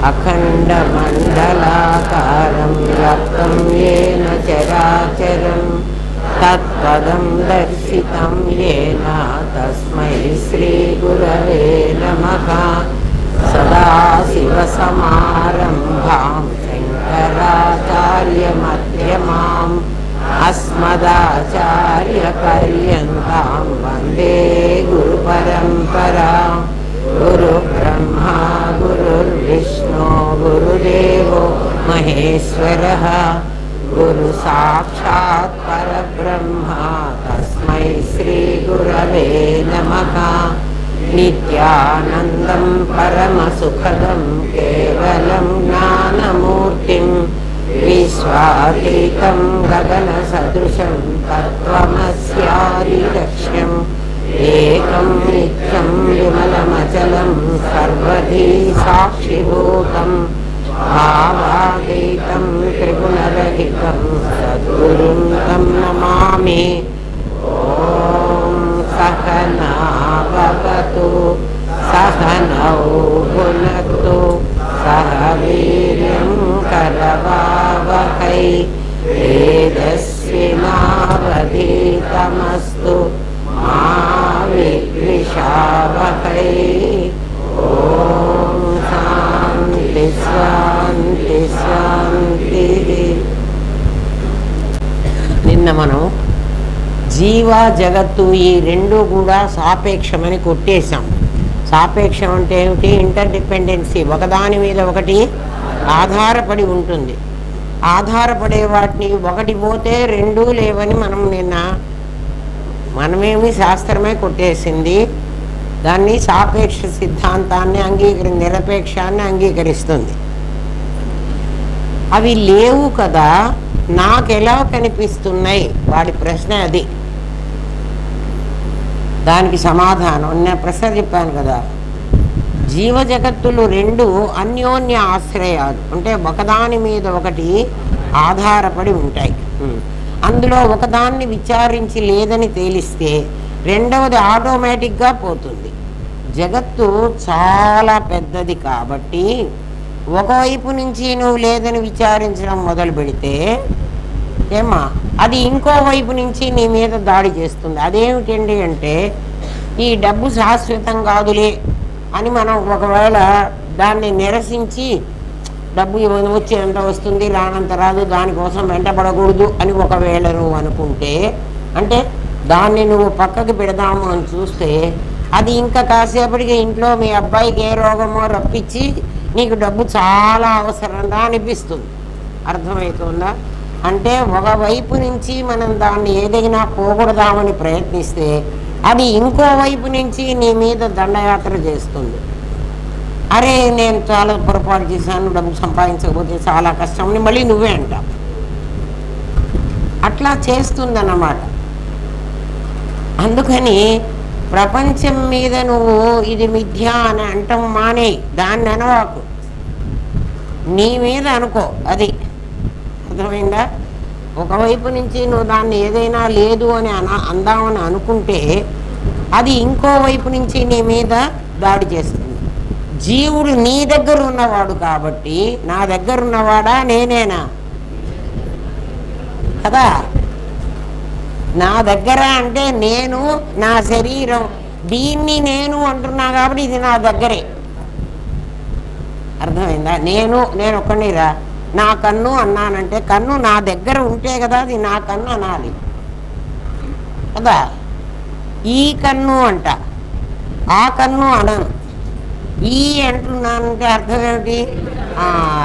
अखण्डमण्डलाकारं व्याप्तं येन चराचरं तत्पदं दर्शितं येन तस्मै श्रीगुरवे नमः। सदाशिवसमारम्भां शङ्कराचार्यमध्यमाम् अस्मदाचार्यपर्यन्तां वन्दे गुरुपरम्परां। गुरुब्रह्मा गुरुर्विष्णु गुरुदेवो महेश्वरः गुरुसाक्षात् परब्रह्मा तस्मै श्रीगुरवे नमः। नित्यानन्दं परमसुखदं केवलं ज्ञानमूर्तिं विश्वातीतं गगनसदृशं तत्त्वमस्यादिलक्ष्यम् एकं नित्यं विमलमचलं सर्वधी साक्षिभूतं भावातीतं त्रिगुणरहितं सद्गुरुं तं नमामि। ॐ सहना भवतु सहनौ भुनक्तु सह वीर्यं करवावहै तेजस्विनावधीतमस्तु मा विद्विषावहै। ॐ शान्ति शान्ति शान्तिः। నిన్న మనం జీవ జగత్తు ఈ రెండు కూడా సాపేక్షమని కొట్టేశాం. సాపేక్షం అంటే ఏమిటి? ఇంటర్డిపెండెన్సీ, ఒకదాని మీద ఒకటి ఆధారపడి ఉంటుంది. ఆధారపడే వాటిని ఒకటి పోతే రెండూ లేవని మనమేమి శాస్త్రమే కొట్టేసింది. దాన్ని సాపేక్ష సిద్ధాంతాన్ని నిరపేక్షాన్ని అంగీకరిస్తుంది. అవి లేవు కదా, నాకెలా కనిపిస్తున్నాయి? వాడి ప్రశ్న అది. దానికి సమాధానం నేను ప్రశ్న చెప్పాను కదా, జీవ జగత్తులు రెండు అన్యోన్య ఆశ్రయాలు, అంటే ఒకదాని మీద ఒకటి ఆధారపడి ఉంటాయి. అందులో ఒకదాన్ని విచారించి లేదని తేలిస్తే రెండవది ఆటోమేటిక్గా పోతుంది. జగత్తు చాలా పెద్దది కాబట్టి ఒకవైపు నుంచి నువ్వు లేదని విచారించడం మొదలు పెడితే అది ఇంకోవైపు నుంచి నీ మీద దాడి చేస్తుంది. అదేమిటండి అంటే, ఈ డబ్బు శాశ్వతం కాదులే అని మనం ఒకవేళ దాన్ని నిరసించి డబ్బు వచ్చేంత వస్తుంది, రానంత రాదు, దానికోసం వెంటపడకూడదు అని ఒకవేళ నువ్వు అనుకుంటే, అంటే దాన్ని నువ్వు పక్కకి పెడదాము అని చూస్తే అది ఇంకా కాసేపటికి ఇంట్లో మీ అబ్బాయికి ఏ రోగమో రప్పించి నీకు డబ్బు చాలా అవసరంగా అనిపిస్తుంది. అర్థమవుతుందా? అంటే ఒకవైపు నుంచి మనం దాన్ని ఏదైనా పోగొడదామని ప్రయత్నిస్తే అది ఇంకోవైపు నుంచి నీ మీద దండయాత్ర చేస్తుంది. అరే నేను చాలా పొరపాటు చేశాను, డబ్బు సంపాదించకపోతే చాలా కష్టం అని మళ్ళీ నువ్వే అంటావు. అట్లా చేస్తుందన్నమాట. అందుకని ప్రపంచం మీద నువ్వు ఇది మిథ్య అని అంటాం మానే, దాన్ని అనవాకు, నీ మీద అనుకో. అది అర్థమైందా? ఒకవైపు నుంచి నువ్వు దాన్ని ఏదైనా లేదు అని అందామని అనుకుంటే అది ఇంకోవైపు నుంచి నీ మీద దాడి చేస్తుంది. జీవుడు నీ దగ్గర ఉన్నవాడు కాబట్టి, నా దగ్గర ఉన్నవాడా నేనేనా కదా? నా దగ్గర అంటే నేను, నా శరీరం, దీన్ని నేను అంటున్నా కాబట్టి ఇది నా దగ్గరే. అర్థమైందా? నేను ఒక్కడినిరా. నా కన్ను అన్నానంటే కన్ను నా దగ్గర ఉంటే కదా అది నా కన్ను అనాలి కదా. ఈ కన్ను అంట, ఆ కన్ను అనను. ఈ అంటున్నానంటే అర్థం ఏమిటి?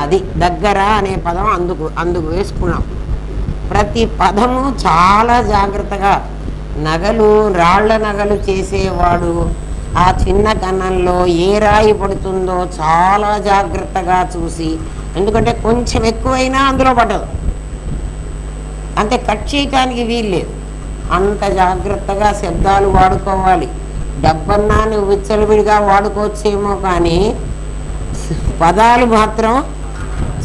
అది దగ్గర అనే పదం అందుకు వేసుకున్నాం. ప్రతి పదము చాలా జాగ్రత్తగా, రాళ్ల నగలు చేసేవాడు ఆ చిన్న కన్నంలో ఏ రాయి పడుతుందో చాలా జాగ్రత్తగా చూసి, ఎందుకంటే కొంచెం ఎక్కువైనా అందులో పడదు, అంతే, కట్ చేయటానికి వీల్లేదు. అంత జాగ్రత్తగా శబ్దాలు వాడుకోవాలి. డబ్బన్నా నువ్వు విచ్చలవిడిగా వాడుకోవచ్చేమో, కానీ పదాలు మాత్రం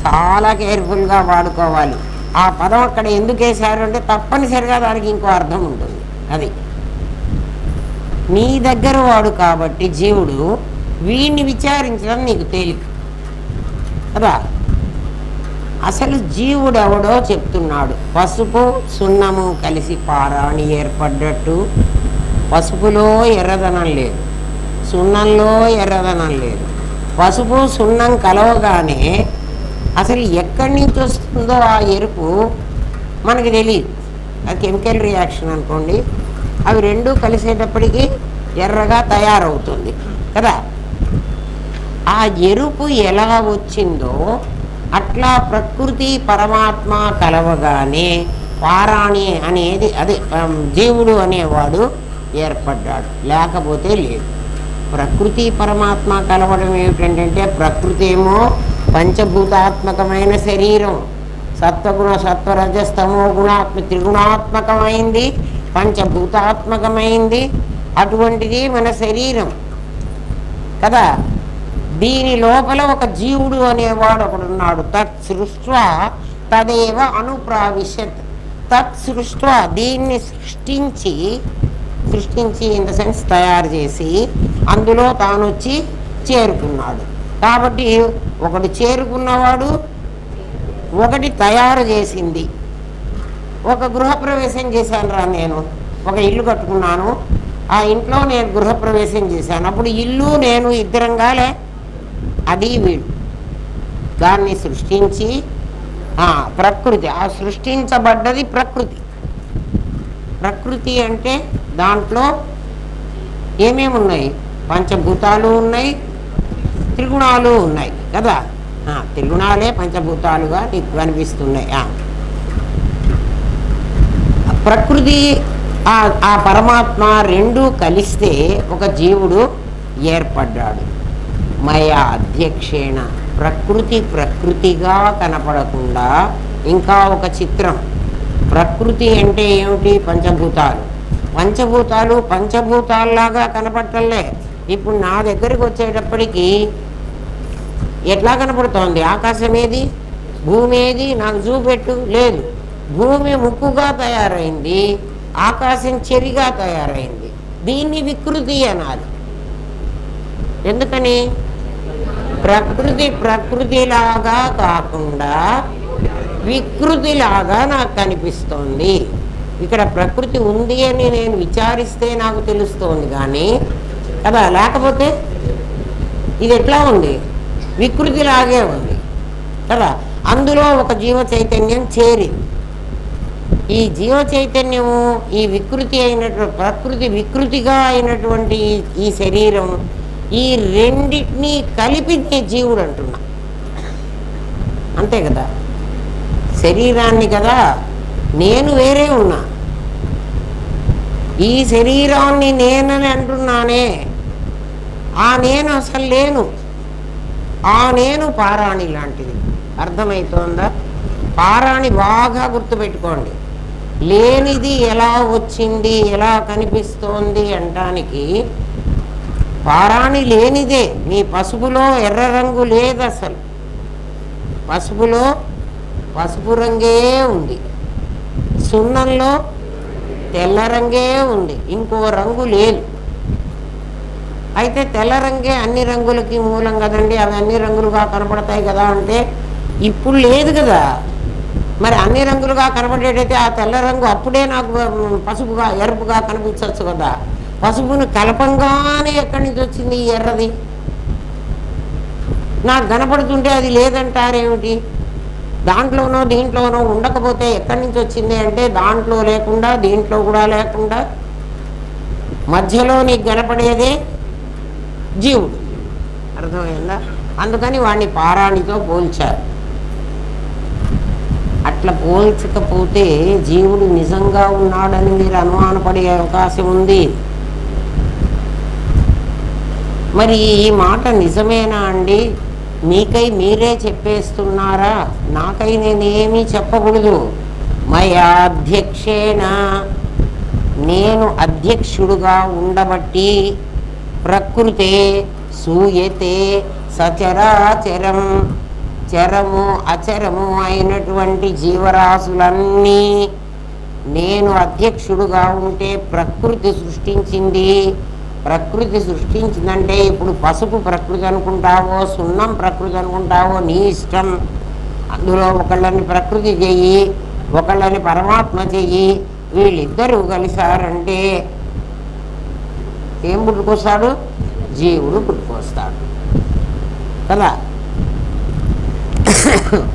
చాలా కేర్ఫుల్గా వాడుకోవాలి. ఆ పదం అక్కడ ఎందుకు వేశారు అంటే తప్పనిసరిగా దానికి ఇంకో అర్థం ఉంటుంది. అది నీ దగ్గర వాడు కాబట్టి జీవుడు వీడిని విచారించడం నీకు తేలిక. కదా. అసలు జీవుడు ఎవడో చెప్తున్నాడు. పసుపు సున్నము కలిసి పారాణి ఏర్పడ్డట్టు పసుపులో ఎర్రదనం లేదు, సున్నంలో ఎర్రదనం లేదు. పసుపు సున్నం కలవగానే అసలు ఎక్కడి నుంచి వస్తుందో ఆ ఎరుపు మనకి తెలియదు. అది కెమికల్ రియాక్షన్ అనుకోండి. అవి రెండూ కలిసేటప్పటికీ ఎర్రగా తయారవుతుంది కదా. ఆ ఎరుపు ఎలా వచ్చిందో అట్లా ప్రకృతి పరమాత్మ కలవగానే పారాణి అనేది అదే జీవుడు అనేవాడు ఏర్పడ్డాడు, లేకపోతే లేదు. ప్రకృతి పరమాత్మ కలవడం ఏమిటంటే ప్రకృతి ఏమో పంచభూతాత్మకమైన శరీరం, సత్వగుణ సత్వరజస్తమో త్రిగుణాత్మకమైంది, పంచభూతాత్మకమైంది. అటువంటిది మన శరీరం కదా. దీని లోపల ఒక జీవుడు అనేవాడు ఒకడున్నాడు. తత్ సృష్ట్వా తదేవ అనుప్రావిశత్. తత్ సృష్ట్వా దీన్ని సృష్టించి ఇన్ ద సెన్స్ తయారు చేసి అందులో తాను వచ్చి చేరుకున్నాడు. కాబట్టి ఒకటి చేరుకున్నవాడు, ఒకటి తయారు చేసింది. ఒక గృహప్రవేశం చేశాను రా, నేను ఒక ఇల్లు కట్టుకున్నాను, ఆ ఇంట్లో నేను గృహప్రవేశం చేశాను. అప్పుడు ఇల్లు నేను ఇద్దరంగాలే, అది వీడు. దాన్ని సృష్టించి ప్రకృతి, ఆ సృష్టించబడ్డది ప్రకృతి. ప్రకృతి అంటే దాంట్లో ఏమేమి ఉన్నాయి? పంచభూతాలు ఉన్నాయి, త్రిగుణాలు ఉన్నాయి కదా. త్రిగుణాలే పంచభూతాలుగా నీకు కనిపిస్తున్నాయి. ప్రకృతి ఆ పరమాత్మ రెండూ కలిస్తే ఒక జీవుడు ఏర్పడ్డాడు. మయా అధ్యక్షేణ. ప్రకృతిగా కనపడకుండా ఇంకా ఒక చిత్రం. ప్రకృతి అంటే ఏమిటి? పంచభూతాలు. పంచభూతాల్లాగా కనపడటంలే. ఇప్పుడు నా దగ్గరికి వచ్చేటప్పటికి ఎట్లా కనపడుతోంది? ఆకాశం ఏది, భూమి ఏది, నాకు చూపెట్టు. లేదు. భూమి ముక్కుగా తయారైంది, ఆకాశం చెరిగా తయారైంది. దీన్ని వికృతి అనాలి. ఎందుకని? ప్రకృతిలాగా కాకుండా వికృతిలాగా నాకు కనిపిస్తోంది. ఇక్కడ ప్రకృతి ఉంది అని నేను విచారిస్తే నాకు తెలుస్తోంది కానీ కదా. లేకపోతే ఇది ఎట్లా ఉంది? వికృతిలాగే ఉంది కదా. అందులో ఒక జీవ చైతన్యం చేరింది. ఈ జీవ చైతన్యము ఈ వికృతి అయినటువంటి ప్రకృతి వికృతిగా అయినటువంటి ఈ శరీరం, ఈ రెండింటినీ కలిపి నీ జీవుడు అంటున్నా. అంతే కదా. శరీరాన్ని కదా, నేను వేరే ఉన్నా. ఈ శరీరాన్ని నేనని అంటున్నానే, ఆ నేను అసలు లేను. ఆ నేను పారాణి లాంటిది. అర్థమవుతోందా? పారాణి బాగా గుర్తుపెట్టుకోండి. లేనిది ఎలా వచ్చింది, ఎలా కనిపిస్తోంది అంటానికి పారాణి లేనిదే. మీ పసుపులో ఎర్ర రంగు లేదు అసలు. పసుపులో పసుపు రంగే ఉంది, సున్నంలో తెల్ల రంగే ఉంది, ఇంకో రంగు లేదు. అయితే తెల్ల రంగే అన్ని రంగులకి మూలం కదండి. అవి అన్ని రంగులుగా కనపడతాయి కదా అంటే ఇప్పుడు లేదు కదా. మరి అన్ని రంగులుగా కనపడేటైతే ఆ తెల్ల రంగు అప్పుడే నాకు పసుపుగా ఎరుపుగా కనిపించవచ్చు కదా. పసుపును కలపంగానే ఎక్కడి నుంచి వచ్చింది ఈ ఎర్రది? నాకు కనపడుతుంటే అది లేదంటారేమిటి? దాంట్లోనో దీంట్లోనో ఉండకపోతే ఎక్కడి నుంచి వచ్చింది అంటే దాంట్లో లేకుండా దీంట్లో కూడా లేకుండా మధ్యలో నీకు కనపడేదే జీవుడు. అర్థమైందా? అందుకని వాడిని పారాణితో పోల్చారు. అట్లా పోల్చకపోతే జీవుడు నిజంగా ఉన్నాడని మీరు అనుమానపడే అవకాశం ఉంది. మరి ఈ మాట నిజమేనా అండి? మీకై మీరే చెప్పేస్తున్నారా? నాకై నేనేమీ చెప్పకూడదు. మయా అధ్యక్షేణ, నేను అధ్యక్షుడుగా ఉండబట్టి ప్రకృతే సూయతే సచరాచరం, చరము అచరము అయినటువంటి జీవరాశులన్నీ నేను అధ్యక్షుడుగా ఉంటే ప్రకృతి సృష్టించింది. ప్రకృతి సృష్టించిందంటే ఇప్పుడు పసుపు ప్రకృతి అనుకుంటావో సున్నం ప్రకృతి అనుకుంటావో నీ ఇష్టం. అందులో ఒకళ్ళని ప్రకృతి చెయ్యి, ఒకళ్ళని పరమాత్మ చెయ్యి. వీళ్ళిద్దరూ కలిశారంటే ఏం పుట్టుకొస్తాడు? జీవుడు పుట్టుకొస్తాడు కదా.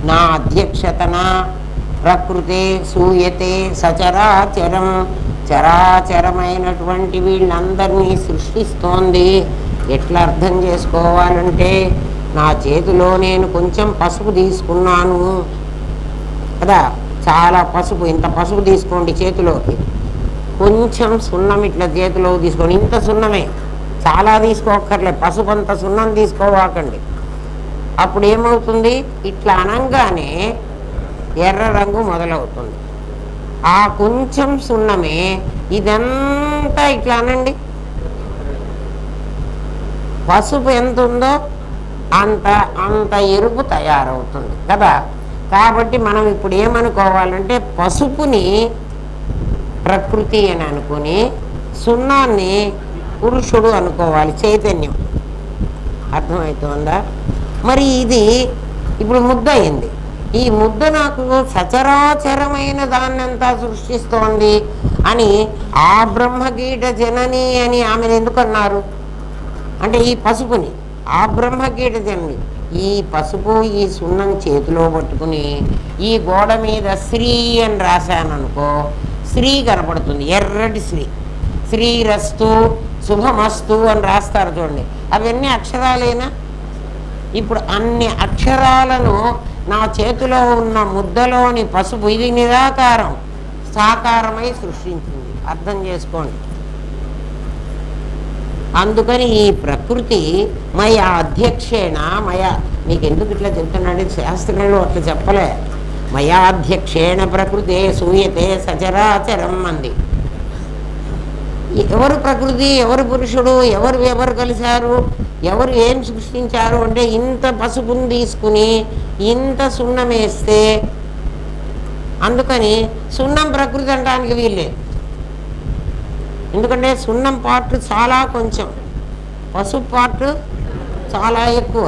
నా అధ్యక్షతన ప్రకృతే సూయతే సచరాచరం. చరాచరమైనటువంటి వీళ్ళందరినీ సృష్టిస్తోంది. ఎట్లా అర్థం చేసుకోవాలంటే నా చేతిలో నేను కొంచెం పసుపు తీసుకున్నాను కదా. చాలా పసుపు, ఇంత పసుపు తీసుకోండి చేతిలోకి. కొంచెం సున్నం ఇట్లా చేతిలో తీసుకోండి. ఇంత సున్నమే, చాలా తీసుకోక్కర్లే. పసుపు అంత సున్నం తీసుకోవాకండి. అప్పుడు ఏమవుతుంది? ఇట్లా అనంగానే ఎర్ర రంగు మొదలవుతుంది. ఆ కొంచెం సున్నమే ఇదంతా ఇట్లా అనండి. పసుపు ఎంత ఉందో అంత అంత ఎరుపు తయారవుతుంది కదా. కాబట్టి మనం ఇప్పుడు ఏమనుకోవాలంటే పసుపుని ప్రకృతి అని అనుకుని సున్నాన్ని పురుషుడు అనుకోవాలి, చైతన్యం. అర్థమవుతుందా? మరి ఇది ఇప్పుడు ముద్ద అయింది. ఈ ముద్ద నాకు సచరాచరమైన దాన్నంతా సృష్టిస్తోంది అని ఆ బ్రహ్మకీట జనని అని ఆమెను ఎందుకు అన్నారు అంటే ఈ పసుపుని ఆ బ్రహ్మకీట జనని. ఈ పసుపు ఈ సున్నం చేతిలో పట్టుకుని ఈ గోడ మీద శ్రీ అని రాశాను అనుకో, శ్రీ కనపడుతుంది, ఎర్రటి శ్రీ. శ్రీరస్తు శుభమస్తు అని రాస్తారు చూడండి, అవన్నీ అక్షరాలేనా? ఇప్పుడు అన్ని అక్షరాలను నా చేతిలో ఉన్న ముద్దలోని పసుపు ఇది నిరాకారం సాకారమై సృష్టించింది. అర్థం చేసుకోండి. అందుకని ఈ ప్రకృతి మయా అధ్యక్షేణ మయా, మీకు ఎందుకు ఇట్లా చెప్తున్నాడు? శాస్త్రంలో అట్లా చెప్పలే. మయాధ్యక్షేణ ప్రకృతే సూయతే సచరాచరం అంది. ఎవరు ప్రకృతి, ఎవరు పురుషుడు, ఎవరు కలిశారు, ఎవరు ఏం సృష్టించారు అంటే ఇంత పసుపుని తీసుకుని ఇంత సున్నం వేస్తే, అందుకని సున్నం ప్రకృతి అనడానికి వీల్లేదు. ఎందుకంటే సున్నం పార్ట్ చాలా కొంచెం, పసుపు పార్ట్ చాలా ఎక్కువ.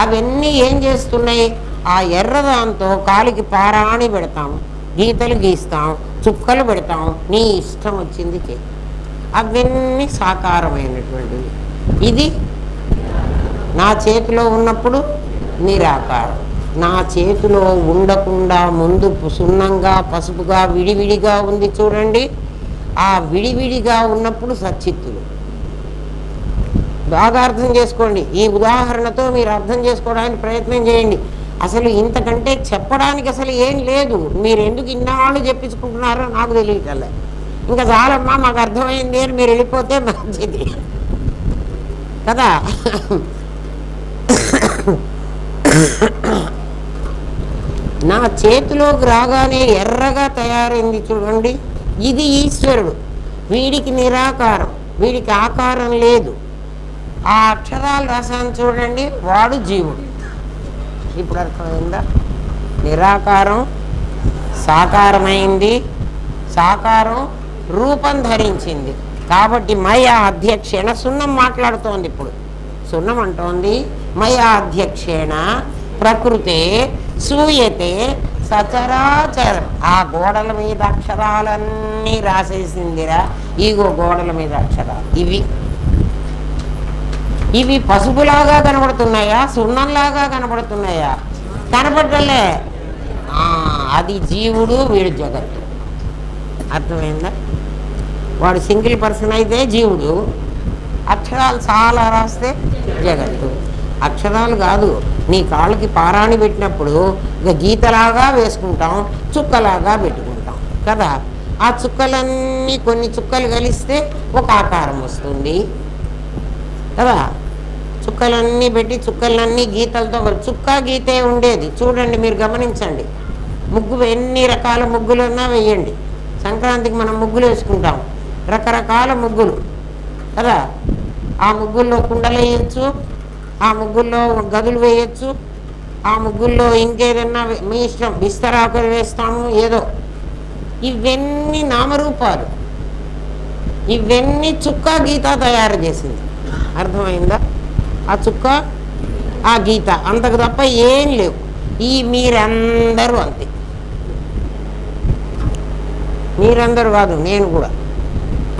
అవన్నీ ఏం చేస్తున్నాయి? ఆ ఎర్రదాంతో కాలికి పారాణి పెడతాం, గీతలు గీస్తాం, చుక్కలు పెడతాం, నీ ఇష్టం వచ్చింది చేయి. అవన్నీ సాకారమైనటువంటివి. ఇది నా చేతిలో ఉన్నప్పుడు నిరాకారం. నా చేతిలో ఉండకుండా ముందు సున్నంగా పసుపుగా విడివిడిగా ఉంది చూడండి. ఆ విడివిడిగా ఉన్నప్పుడు సచ్చిత్తులు. బాగా అర్థం చేసుకోండి. ఈ ఉదాహరణతో మీరు అర్థం చేసుకోవడానికి ప్రయత్నం చేయండి. అసలు ఇంతకంటే చెప్పడానికి అసలు ఏం లేదు. మీరు ఎందుకు ఇన్నాళ్ళు చెప్పించుకుంటున్నారో నాకు తెలియటలే. ఇంకా చాలమ్మా మాకు అర్థమైంది అని మీరు వెళ్ళిపోతే మంచిది కదా. నా చేతిలోకి రాగానే ఎర్రగా తయారైంది చూడండి, ఇది ఈశ్వరుడు. వీడికి నిరాకారం, వీడికి ఆకారం లేదు. ఆ అక్షరాలు రాశాను చూడండి, వాడు జీవుడు. ఇప్పుడు అర్థమైందా? నిరాకారం సాకారమైంది, సాకారం రూపం ధరించింది. కాబట్టి మయా అధ్యక్షేణ సున్నం మాట్లాడుతోంది. ఇప్పుడు సున్నం అంటోంది మయా అధ్యక్షేణ ప్రకృతే సూయతే సచరాచరం. ఆ గోడల మీద అక్షరాలన్నీ రాసేసిందిరా. ఈగో గోడల మీద అక్షరాలు ఇవి పసుపులాగా కనబడుతున్నాయా, సున్నంలాగా కనబడుతున్నాయా? కనపడలే. అది జీవుడు, వీడు జగత్తు. అర్థమైందా? వాడు సింగిల్ పర్సన్ అయితే జీవుడు, అక్షరాలు చాలా రాస్తే జగత్తు. అక్షరాలు కాదు, నీ కాళ్ళకి పారాణి పెట్టినప్పుడు ఇక గీతలాగా వేసుకుంటాం, చుక్కలాగా పెట్టుకుంటాం కదా. ఆ చుక్కలన్నీ కొన్ని చుక్కలు కలిస్తే ఒక ఆకారం వస్తుంది కదా. చుక్కలన్నీ పెట్టి చుక్కలన్నీ గీతలతో చుక్క గీతే ఉండేది చూడండి, మీరు గమనించండి. ముగ్గు ఎన్ని రకాల ముగ్గులన్నా వేయండి. సంక్రాంతికి మనం ముగ్గులు వేసుకుంటాం, రకరకాల ముగ్గులు కదా. ఆ ముగ్గుల్లో కుండలు వేయచ్చు, ఆ ముగ్గుల్లో గదులు వేయచ్చు, ఆ ముగ్గుల్లో ఇంకేదన్నా మీ ఇష్టం, బిస్తరాకులు వేస్తాము ఏదో. ఇవన్నీ నామరూపాలు ఇవన్నీ చుక్క గీత తయారు చేసింది. అర్థమైందా? ఆ చుక్క ఆ గీత అంతకు తప్ప ఏం లేవు. ఈ మీరందరూ అంతే. మీరందరూ కాదు, నేను కూడా.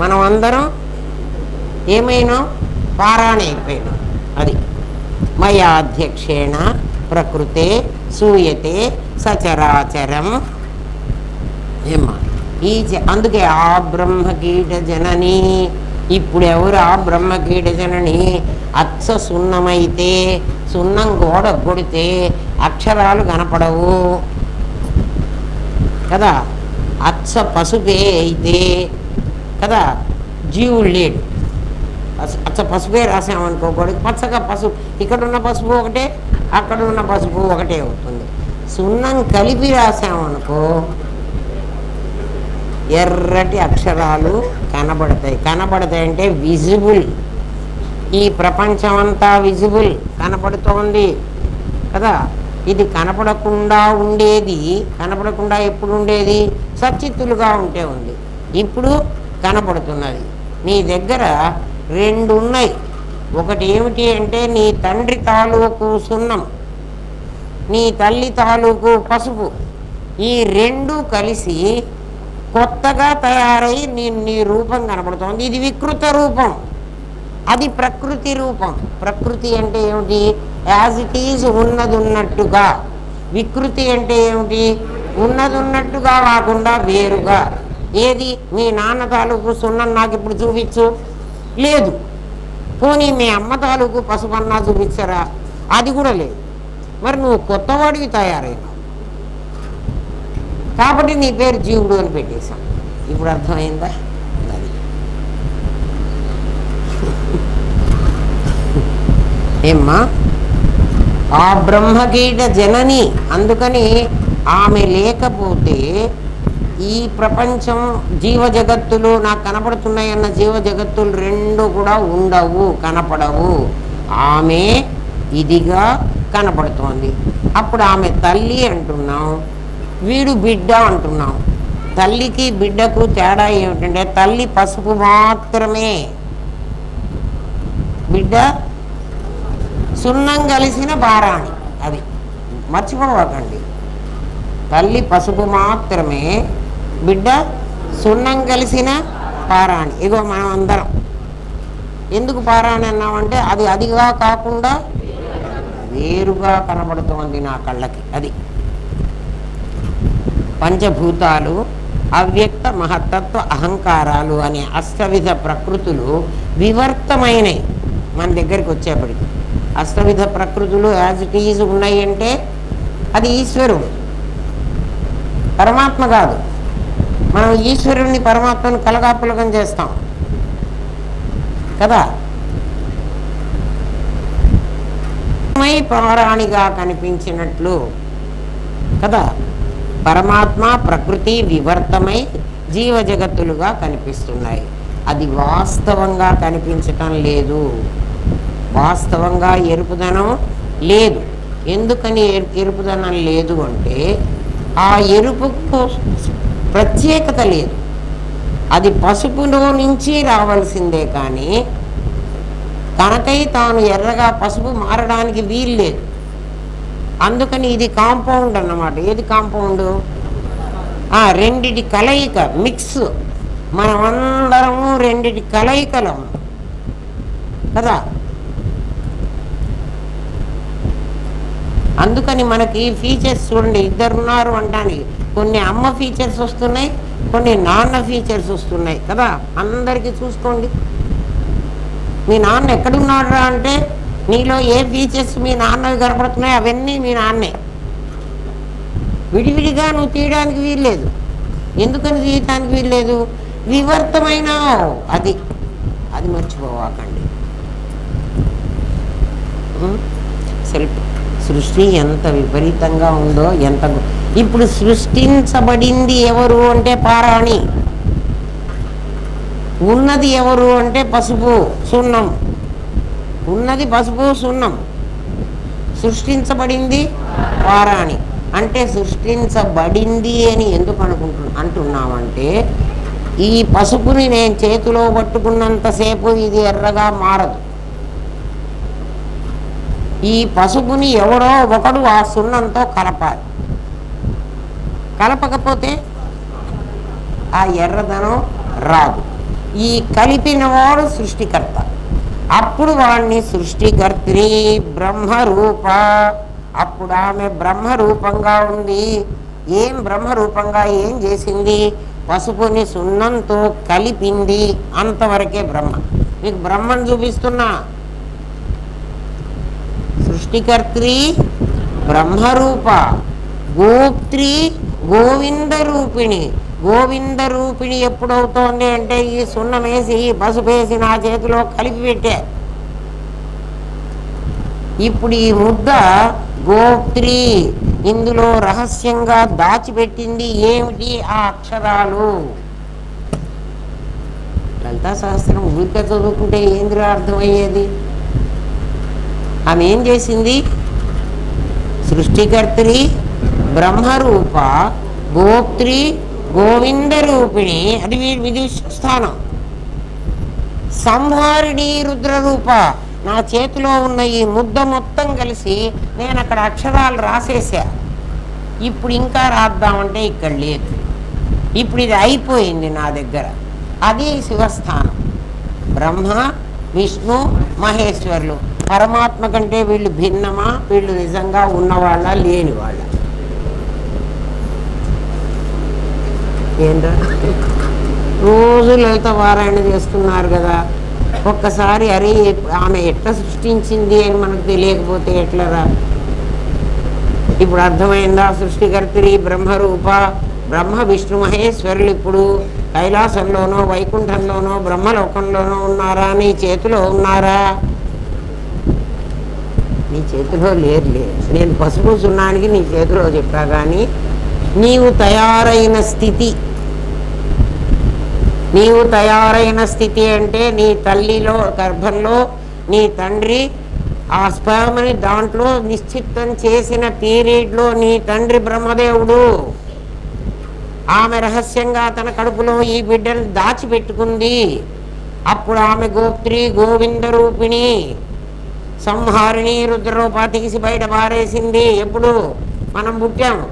మనం అందరం ఏమైనా పారాణి అయిపోయినాం. అది మయాధ్యక్షేణ ప్రకృతే సూయతే సచరాచరం. ఏమ్మా అందుకే ఆ బ్రహ్మకీట జనని. ఇప్పుడు ఎవరు ఆ బ్రహ్మకీట జనని? అచ్చ సున్నమైతే, సున్నం గోడ కొడితే అక్షరాలు కనపడవు కదా. అచ్చ పసుపే అయితే కదా జీవుడు లేడు. అచ్చ పసుపే రాసామనుకో గోడకి పచ్చగా పసుపు, ఇక్కడ ఉన్న పసుపు ఒకటే, అక్కడ ఉన్న పసుపు ఒకటే అవుతుంది. సున్నం కలిపి రాసామనుకో ఎర్రటి అక్షరాలు కనబడతాయి. కనబడతాయి అంటే విజిబుల్. ఈ ప్రపంచం అంతా విజిబుల్, కనపడుతోంది కదా. ఇది కనపడకుండా ఉండేది, కనపడకుండా ఎప్పుడు ఉండేది? సచిత్తులుగా ఉంటే ఉంది. ఇప్పుడు కనపడుతున్నది. నీ దగ్గర రెండు ఉన్నాయి. ఒకటి ఏమిటి అంటే నీ తండ్రి తాలూకు సున్నం, నీ తల్లి తాలూకు పసుపు. ఈ రెండు కలిసి కొత్తగా తయారై నీ రూపం కనపడుతోంది. ఇది వికృత రూపం, అది ప్రకృతి రూపం. ప్రకృతి అంటే ఏమిటి? యాజ్ ఇట్ ఈజ్, ఉన్నది ఉన్నట్టుగా. వికృతి అంటే ఏమిటి? ఉన్నది ఉన్నట్టుగా కాకుండా వేరుగా. ఏది? మీ నాన్న తాలూకు సున్నం నాకు ఇప్పుడు చూపించు, లేదు. పోనీ మీ అమ్మ తాలూకు పసుపన్నా చూపించరా, అది కూడా లేదు. మరి నువ్వు కొత్తవాడివి తయారైనావు కాబట్టి నీ పేరు జీవుడు అని పెట్టేశాం. ఇప్పుడు అర్థమైందా? ఏమ్మా ఆ బ్రహ్మకీట జనని. అందుకని ఆమె లేకపోతే ఈ ప్రపంచం జీవ జగత్తులు నాకు కనపడుతున్నాయన్న జీవ జగత్తులు రెండు కూడా ఉండవు, కనపడవు. ఆమె ఇదిగా కనపడుతోంది. అప్పుడు ఆమె తల్లి అంటున్నాం, వీడు బిడ్డ అంటున్నాం. తల్లికి బిడ్డకు తేడా ఏమిటంటే తల్లి పసుపు మాత్రమే, బిడ్డ సున్నం కలిసిన పారాణి. అది మర్చిపోవకండి. తల్లి పసుపు మాత్రమే, బిడ్డ సున్నం కలిసిన పారాణి. ఇగో మనం అందరం ఎందుకు పారాణి అన్నామంటే అది అదిగా కాకుండా వేరుగా కనబడుతోంది నా కళ్ళకి. అది పంచభూతాలు, అవ్యక్త మహత్తత్వ అహంకారాలు అనే అష్టవిధ ప్రకృతులు వివర్తమైనవి మన దగ్గరికి వచ్చేప్పటికి. అష్టవిధ ప్రకృతులు యాజ్ ఇట్ ఈజ్ ఉన్నాయి అంటే అది ఈశ్వరుడు, పరమాత్మ కాదు. మనం ఈశ్వరుణ్ణి పరమాత్మను కలగాపులగం చేస్తాం కదా. పారాణిగా కనిపించినట్లు కదా పరమాత్మ ప్రకృతి వివర్తమై జీవ జగత్తులుగా కనిపిస్తున్నాయి. అది వాస్తవంగా కనిపించటం లేదు, వాస్తవంగా ఎరుపుదనం లేదు. ఎందుకని ఎరుపుదనం లేదు అంటే ఆ ఎరుపుకు ప్రత్యేకత లేదు. అది పసుపులో నుంచి రావాల్సిందే కానీ తనకై తాను ఎర్రగా పసుపు మారడానికి వీలు లేదు. అందుకని ఇది కాంపౌండ్ అన్నమాట. ఏది కాంపౌండ్? రెండిటి కలయిక, మిక్స్. మనమందరము రెండిటి కలయికలం కదా. అందుకని మనకి ఫీచర్స్ చూడండి, ఇద్దరున్నారు అంటానికి కొన్ని అమ్మ ఫీచర్స్ వస్తున్నాయి, కొన్ని నాన్న ఫీచర్స్ వస్తున్నాయి కదా. అందరికీ చూసుకోండి, మీ నాన్న ఎక్కడున్నాడు అంటే నీలో ఏ ఫీచర్స్ మీ నాన్నవి కనపడుతున్నాయి అవన్నీ మీ నాన్నే. విడివిడిగా నువ్వు తీయడానికి వీల్లేదు. ఎందుకని తీయటానికి వీల్లేదు? వివర్తమైన అది అది మర్చిపోవాకండి. సెల్ఫ్ సృష్టి ఎంత విపరీతంగా ఉందో, ఎంత ఇప్పుడు సృష్టించబడింది ఎవరు అంటే పారాణి, ఉన్నది ఎవరు అంటే పసుపు సున్నం. ఉన్నది పసుపు సున్నం, సృష్టించబడింది పారాణి. అంటే సృష్టించబడింది అని ఎందుకు అంటున్నామంటే ఈ పసుపుని నేను చేతిలో పట్టుకున్నంతసేపు ఇది ఎర్రగా మారదు. ఈ పసుపుని ఎవడో ఒకడు ఆ సున్నంతో కలపాలి. కలపకపోతే ఆ ఎర్రదనం రాదు. ఈ కలిపినవాడు సృష్టికర్త. అప్పుడు వాడిని సృష్టికర్త్రి బ్రహ్మరూప. అప్పుడు ఆమె బ్రహ్మరూపంగా ఉంది. ఏం బ్రహ్మరూపంగా ఏం చేసింది? పసుపుని సున్నంతో కలిపింది. అంతవరకే బ్రహ్మ. మీకు బ్రహ్మను చూపిస్తున్నా. సృష్టికర్త్రి బ్రహ్మరూప, గోప్త్రి గోవింద రూపిణి. గోవింద రూపిణి ఎప్పుడవుతోంది అంటే ఈ సున్నమేసి పసుపేసి నా చేతిలో కలిపి పెట్టా. ఇప్పుడు ఈ ముద్ద గోప్త్రి. ఇందులో రహస్యంగా దాచిపెట్టింది ఏమిటి? ఆ అక్షరాలు. లలితా సహస్రం ఊరికే చదువుకుంటే ఏందిరా అర్థమయ్యేది? ఆమె ఏం చేసింది? సృష్టికర్త్రి బ్రహ్మరూప, గోప్త్రి గోవింద రూపిణి. అది విధి స్థానం. సంహారిణి రుద్రరూప. నా చేతిలో ఉన్న ఈ ముద్ద మొత్తం కలిసి నేను అక్కడ అక్షరాలు రాసేసా. ఇప్పుడు ఇంకా రాద్దామంటే ఇక్కడ లేదు. ఇప్పుడు ఇది అయిపోయింది నా దగ్గర. అది శివస్థానం. బ్రహ్మ విష్ణు మహేశ్వరులు. పరమాత్మ కంటే వీళ్ళు భిన్నమా? వీళ్ళు నిజంగా ఉన్నవాళ్ళ లేని వాళ్ళ? ఏంటో రోజు లలిత పారాయణ చేస్తున్నారు కదా. ఒక్కసారి అరే ఆమె ఎట్లా సృష్టించింది అని మనకు తెలియకపోతే ఎట్లరా? ఇప్పుడు అర్థమైందా? సృష్టికర్త్రి బ్రహ్మరూప, బ్రహ్మ విష్ణు మహేశ్వరులు ఇప్పుడు కైలాసంలోనో వైకుంఠంలోనో బ్రహ్మలోకంలోనో ఉన్నారా? నీ చేతిలో ఉన్నారా? నీ చేతిలో లేదులే. నేను పసుపు సున్నానికి నీ చేతిలో చెప్పా. కానీ నీవు తయారైన స్థితి, నీవు తయారైన స్థితి అంటే నీ తల్లిలో గర్భంలో నీ తండ్రి ఆ స్పర్మ్ని దాంట్లో నిశ్చిత్తం చేసిన పీరియడ్లో నీ తండ్రి బ్రహ్మదేవుడు. ఆమె రహస్యంగా తన కడుపులో ఈ బిడ్డను దాచిపెట్టుకుంది. అప్పుడు ఆమె గోప్త్రి గోవింద రూపిణి, సంహారిణి రుద్రరూప తీసి బయట పారేసింది. ఎప్పుడు మనం పుట్టాము.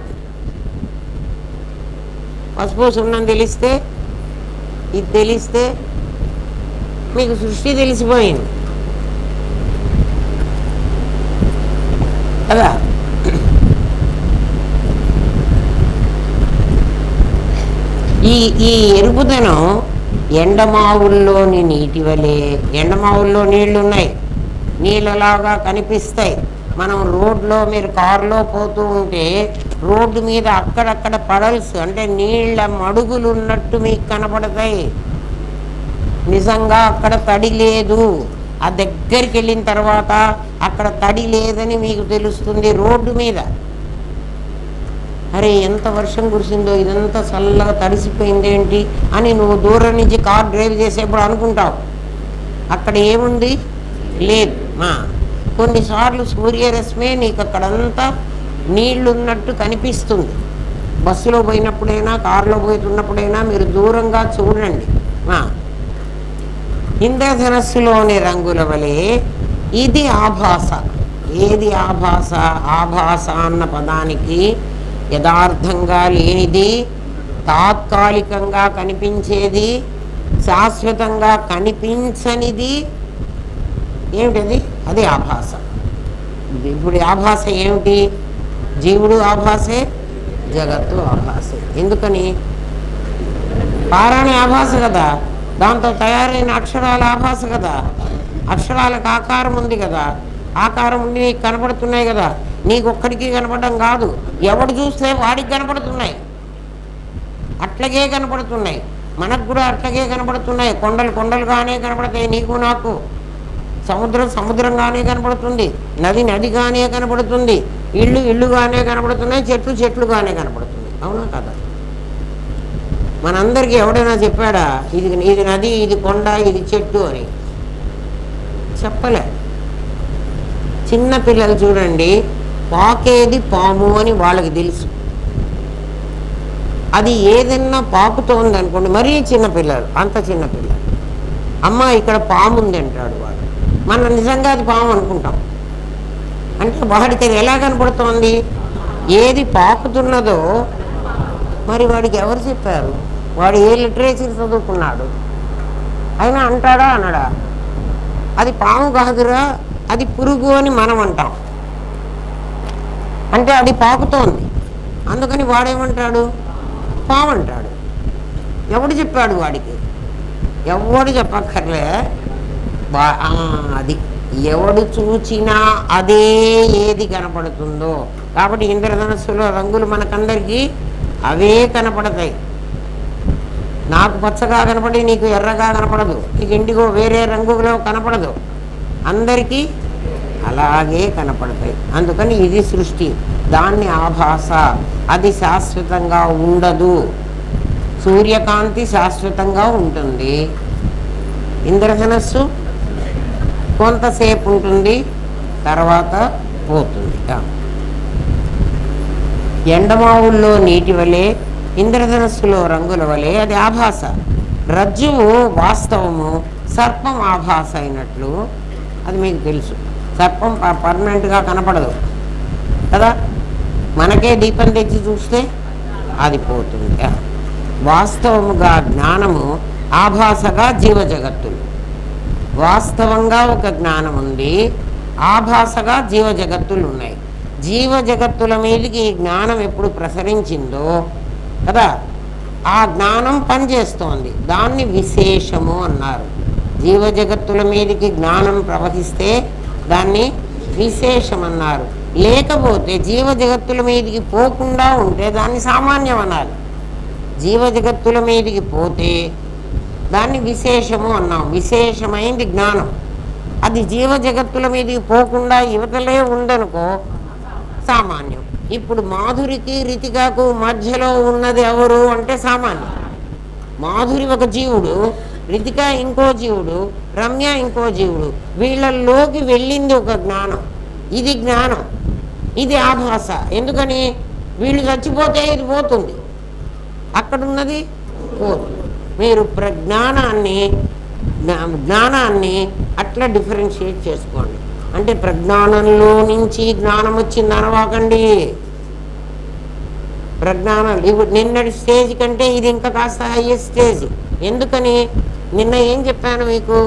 పసుపు సున్నం తెలిస్తే, ఇది తెలిస్తే మీకు సృష్టి తెలిసిపోయింది కదా. ఈ ఈ ఎరుపుదనం ఎండమావుల్లోని నీటి వలె. ఎండమావుల్లో నీళ్లు ఉన్నాయి, నీళ్ళలాగా కనిపిస్తాయి. మనం రోడ్లో మీరు కారులో పోతూ ఉంటే రోడ్డు మీద అక్కడక్కడ పడల్స్ అంటే నీళ్ల మడుగులు ఉన్నట్టు మీకు కనపడతాయి. నిజంగా అక్కడ తడి లేదు. ఆ దగ్గరికి వెళ్ళిన తర్వాత అక్కడ తడి లేదని మీకు తెలుస్తుంది రోడ్డు మీద. అరే ఎంత వర్షం కురిసిందో, ఇదంతా చల్లగా తడిసిపోయిందేంటి అని నువ్వు దూరం నుంచి కార్ డ్రైవ్ చేసేప్పుడు అనుకుంటావు. అక్కడ ఏముంది? లేదు. కొన్నిసార్లు సూర్యరశ్మే నీకు అక్కడంతా నీళ్లున్నట్టు కనిపిస్తుంది. బస్సులో పోయినప్పుడైనా కారులో పోతున్నప్పుడైనా మీరు దూరంగా చూడండి. ఇంద్రధనస్సులోని రంగుల వలె ఇది ఆభాస. ఏది ఆభాస? ఆభాస అన్న పదానికి యథార్థంగా లేనిది, తాత్కాలికంగా కనిపించేది, శాశ్వతంగా కనిపించనిది ఏమిటది? అది ఆభాస. ఇప్పుడు ఆభాస ఏమిటి? జీవుడు ఆభాసే, జగత్తు ఆభాసే. ఎందుకని? పారాణి ఆభాస కదా, దాంతో తయారైన అక్షరాల ఆభాస కదా. అక్షరాలకు ఆకారం ఉంది కదా, ఆకారం ఉండి నీకు కనపడుతున్నాయి కదా. నీకు ఒక్కడికి కనపడడం కాదు, ఎవడు చూస్తే వాడికి కనపడుతున్నాయి. అట్లాగే కనపడుతున్నాయి. మనకు కూడా అట్లాగే కనపడుతున్నాయి. కొండలు కొండలుగానే కనపడతాయి నీకు నాకు. సముద్రం సముద్రంగానే కనపడుతుంది, నది నదిగానే కనపడుతుంది, ఇళ్ళు ఇళ్ళుగానే కనపడుతున్నాయి, చెట్లు చెట్లుగానే కనపడుతుంది. అవునా కదా? మనందరికీ ఎవడైనా చెప్పాడా ఇది ఇది నది, ఇది కొండ, ఇది చెట్టు అని? చెప్పలే. చిన్న పిల్లలు చూడండి, పాకేది పాము అని వాళ్ళకి తెలుసు. అది ఏదన్నా పాకుతోంది అనుకోండి, మరీ చిన్నపిల్లలు, అంత చిన్నపిల్లలు, అమ్మ ఇక్కడ పాము ఉంది అంటాడు వాడు. మనం నిజంగా అది పాము అనుకుంటాం. అంటే వాడికి అది ఎలా కనపడుతోంది? ఏది పాకుతున్నదో మరి వాడికి ఎవరు చెప్పారు? వాడు ఏ లిటరేచర్ చదువుకున్నాడు? అయినా అంటాడా అనడా? అది పాము కాదురా, అది పురుగు అని మనం అంటాం. అంటే అది పాకుతోంది, అందుకని వాడేమంటాడు? పాము అంటాడు. ఎవడు చెప్పాడు వాడికి? ఎవడు చెప్పక్కర్లే. అది ఎవడు చూచినా అదే ఏది కనపడుతుందో. కాబట్టి ఇంద్రధనస్సులో రంగులు మనకందరికీ అవే కనపడతాయి. నాకు పచ్చగా కనపడి నీకు ఎర్రగా కనపడదు, నీకు ఇండిగో వేరే రంగులో కనపడదు, అందరికీ అలాగే కనపడతాయి. అందుకని ఇది సృష్టి, దాన్ని ఆభాస. అది శాశ్వతంగా ఉండదు. సూర్యకాంతి శాశ్వతంగా ఉంటుంది, ఇంద్రధనస్సు కొంతసేపు ఉంటుంది, తర్వాత పోతుంది. ఎండమావుల్లో నీటి వలె, ఇంద్రధనస్సులో రంగుల వలె అది ఆభాస. రజ్జువు వాస్తవము, సర్పం ఆభాస అయినట్లు. అది మీకు తెలుసు. సర్పం పర్మనెంట్గా కనపడదు కదా, మనకే దీపం తెచ్చి చూస్తే అది పోతుంది. వాస్తవముగా జ్ఞానము, ఆభాసగా జీవజగత్తులు. వాస్తవంగా ఒక జ్ఞానం ఉంది, ఆభాసగా జీవజగత్తులు ఉన్నాయి. జీవజగత్తుల మీదకి ఈ జ్ఞానం ఎప్పుడు ప్రసరించిందో కదా, ఆ జ్ఞానం పనిచేస్తోంది, దాన్ని విశేషము అన్నారు. జీవజగత్తుల మీదకి జ్ఞానం ప్రవహిస్తే దాన్ని విశేషం అన్నారు. లేకపోతే జీవజగత్తుల మీదకి పోకుండా ఉంటే దాన్ని సామాన్యం అనాలి. జీవజగత్తుల మీదకి పోతే దాన్ని విశేషము అన్నాం. విశేషమైంది జ్ఞానం. అది జీవజగత్తుల మీదకి పోకుండా యువతలే ఉందనుకో సామాన్యం. ఇప్పుడు మాధురికి రితికాకు మధ్యలో ఉన్నది ఎవరు అంటే సామాన్యం. మాధురి ఒక జీవుడు, రితిక ఇంకో జీవుడు, రమ్య ఇంకో జీవుడు. వీళ్ళల్లోకి వెళ్ళింది ఒక జ్ఞానం. ఇది జ్ఞానం, ఇది ఆభాస. ఎందుకని? వీళ్ళు చచ్చిపోతే ఇది పోతుంది, అక్కడున్నది పోతుంది. మీరు జ్ఞానాన్ని అట్లా డిఫరెన్షియేట్ చేసుకోండి. అంటే ప్రజ్ఞానంలో నుంచి జ్ఞానం వచ్చింది అనవాకండి. ప్రజ్ఞానం ఇప్పుడు నిన్నటి స్టేజ్ కంటే ఇది ఇంకా కాస్త హైయెస్ట్ స్టేజ్. ఎందుకని? నిన్న ఏం చెప్పాను మీకు?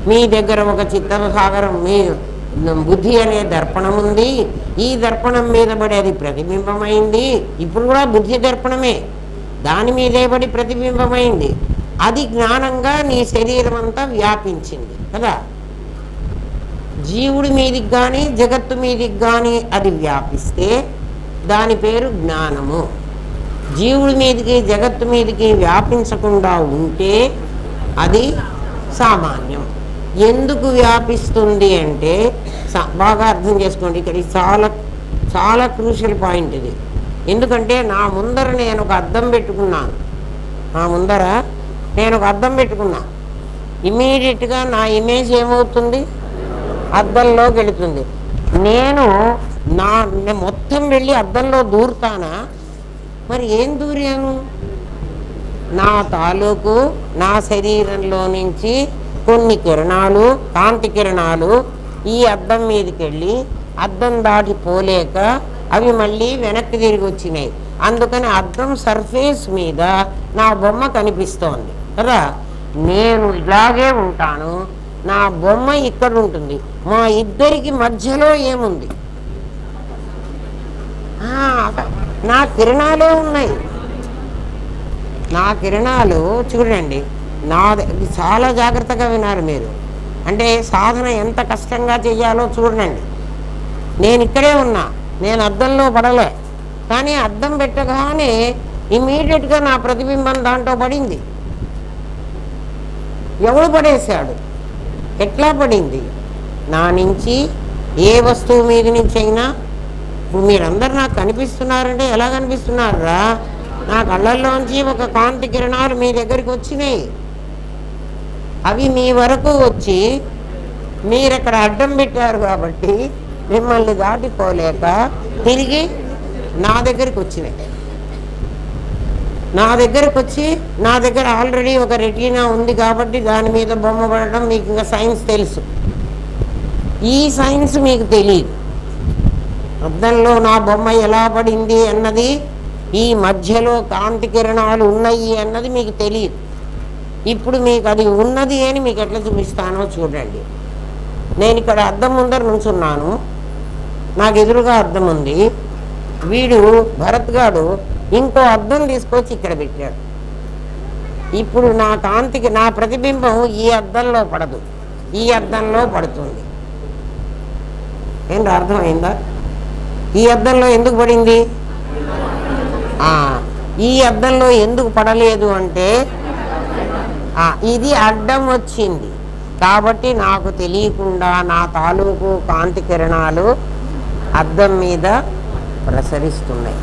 మీ దగ్గర ఒక చిత్తసాగరం, మీ బుద్ధి అనే దర్పణం ఉంది. ఈ దర్పణం మీద పడి అది ప్రతిబింబమైంది. ఇప్పుడు కూడా బుద్ధి దర్పణమే, దాని మీదే పడి ప్రతిబింబమైంది. అది జ్ఞానంగా నీ శరీరం అంతా వ్యాపించింది కదా. జీవుడి మీదికి కానీ జగత్తు మీదికి కానీ అది వ్యాపిస్తే దాని పేరు జ్ఞానము. జీవుడి మీదికి జగత్తు మీదికి వ్యాపించకుండా ఉంటే అది సామాన్యం. ఎందుకు వ్యాపిస్తుంది అంటే బాగా అర్థం చేసుకోండి. ఇక్కడ చాలా చాలా క్రూషియల్ పాయింట్ ఇది. ఎందుకంటే నా ముందర నేను ఒక అద్దం పెట్టుకున్నాను. ఇమీడియట్గా నా ఇమేజ్ ఏమవుతుంది? అద్దంలోకి వెళుతుంది. నేను మొత్తం వెళ్ళి అద్దంలో దూరుతానా? మరి ఏం దూరాను? నా తాలూకు నా శరీరంలో నుంచి కొన్ని కిరణాలు, కాంతి కిరణాలు ఈ అద్దం మీదకి వెళ్ళి అద్దం దాటిపోలేక అవి మళ్ళీ వెనక్కి తిరిగి వచ్చినాయి. అందుకని అద్దం సర్ఫేస్ మీద నా బొమ్మ కనిపిస్తోంది కదా. నేను ఇలాగే ఉంటాను, నా బొమ్మ ఇక్కడ ఉంటుంది. మా ఇద్దరికి మధ్యలో ఏముంది? నా కిరణాలే ఉన్నాయి. నా కిరణాలు చూడండి. చాలా జాగ్రత్తగా వినారు మీరు. అంటే సాధన ఎంత కష్టంగా చెయ్యాలో చూడండి. నేను ఇక్కడే ఉన్నా, నేను అద్దంలో పడలే, కానీ అద్దం పెట్టగానే ఇమీడియట్గా నా ప్రతిబింబం దాంట్లో పడింది. ఎవడు పడేశాడు? ఎట్లా పడింది? నా నుంచి ఏ వస్తువు మీద నుంచి అయినా. ఇప్పుడు మీరందరూ నాకు కనిపిస్తున్నారంటే ఎలా కనిపిస్తున్నారా? నా కళ్ళల్లోంచి ఒక కాంతి కిరణాలు మీ దగ్గరికి వచ్చినాయి. అవి మీ వరకు వచ్చి మీరు అక్కడ అడ్డం పెట్టారు కాబట్టి మిమ్మల్ని దాటిపోలేక తిరిగి నా దగ్గరికి వచ్చినాయి. నా దగ్గరకు వచ్చి నా దగ్గర ఆల్రెడీ ఒక రెటీనా ఉంది కాబట్టి దాని మీద బొమ్మ పడడం మీకు ఇంకా సైన్స్ తెలుసు. ఈ సైన్స్ మీకు తెలియదు. అద్దంలో నా బొమ్మ ఎలా పడింది అన్నది, ఈ మధ్యలో కాంతి కిరణాలు ఉన్నాయి అన్నది మీకు తెలియదు. ఇప్పుడు మీకు అది ఉన్నది అని మీకు ఎట్లా చూపిస్తానో చూడండి. నేను ఇక్కడ అద్దం ముందర నుంచున్నాను, నాకు ఎదురుగా అద్దం ఉంది. వీడు భరత్ గాడు ఇంకో అద్దం తీసుకొచ్చి ఇక్కడ పెట్టాడు. ఇప్పుడు నా కాంతికి నా ప్రతిబింబం ఈ అద్దంలో పడదు, ఈ అద్దంలో పడుతుంది. ఏంటి అర్థమైందా? ఈ అద్దంలో ఎందుకు పడింది? ఈ అద్దంలో ఎందుకు పడలేదు అంటే ఇది అడ్డం వచ్చింది కాబట్టి నాకు తెలియకుండా నా తాలూకు కాంతి కిరణాలు అద్దం మీద ప్రసరిస్తున్నాయి.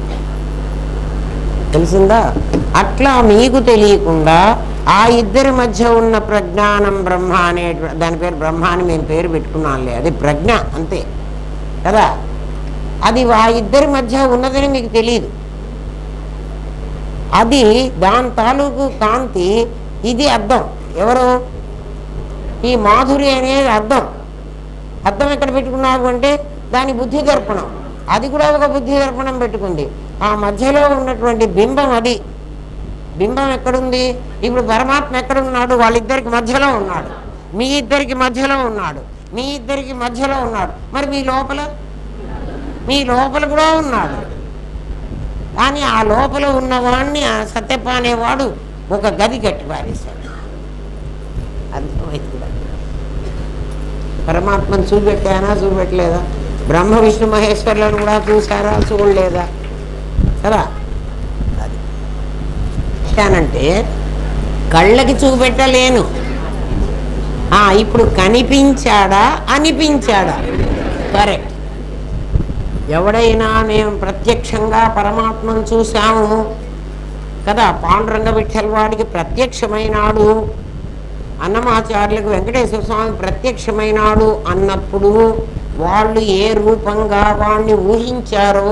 తెలిసిందా? అట్లా మీకు తెలియకుండా ఆ ఇద్దరి మధ్య ఉన్న ప్రజ్ఞానం బ్రహ్మ అనే, దాని పేరు బ్రహ్మ అని మేము పేరు పెట్టుకున్నాంలే, అది ప్రజ్ఞ అంతే కదా. అది ఆ ఇద్దరి మధ్య ఉన్నదని మీకు తెలియదు. అది దాని తాలూకు కాంతి, ఇది అద్దం. ఎవరు? ఈ మాధురి అనేది అద్దం. అద్దం ఎక్కడ పెట్టుకున్నావు అంటే దాని బుద్ధి దర్పణం, అది కూడా ఒక బుద్ధి దర్పణం పెట్టుకుంది. ఆ మధ్యలో ఉన్నటువంటి బింబం, అది బింబం ఎక్కడుంది? ఇప్పుడు పరమాత్మ ఎక్కడున్నాడు? వాళ్ళిద్దరికి మధ్యలో ఉన్నాడు, మీ ఇద్దరికి మధ్యలో ఉన్నాడు, మీ ఇద్దరికి మధ్యలో ఉన్నాడు. మరి మీ లోపల కూడా ఉన్నాడు. కానీ ఆ లోపల ఉన్నవాడిని ఆ సత్యప్ప అనేవాడు ఒక గది కట్టి పారేశాడు. అర్థమైంది? పరమాత్మను చూపెట్టానా చూపెట్టలేదా? బ్రహ్మ విష్ణు మహేశ్వరులను కూడా చూసారా చూడలేదా? కదా. అది అంటే కళ్ళకి చూపెట్టలేను. ఇప్పుడు కనిపించాడా అనిపించాడా? కరెక్ట్. ఎవడైనా మేము ప్రత్యక్షంగా పరమాత్మను చూసాము కదా, పాండురంగ విఠల్ వాడికి ప్రత్యక్షమైనాడు, అన్నమాచార్యులకు వెంకటేశ్వర స్వామి ప్రత్యక్షమైనాడు అన్నప్పుడు వాళ్ళు ఏ రూపంగా వాడిని ఊహించారో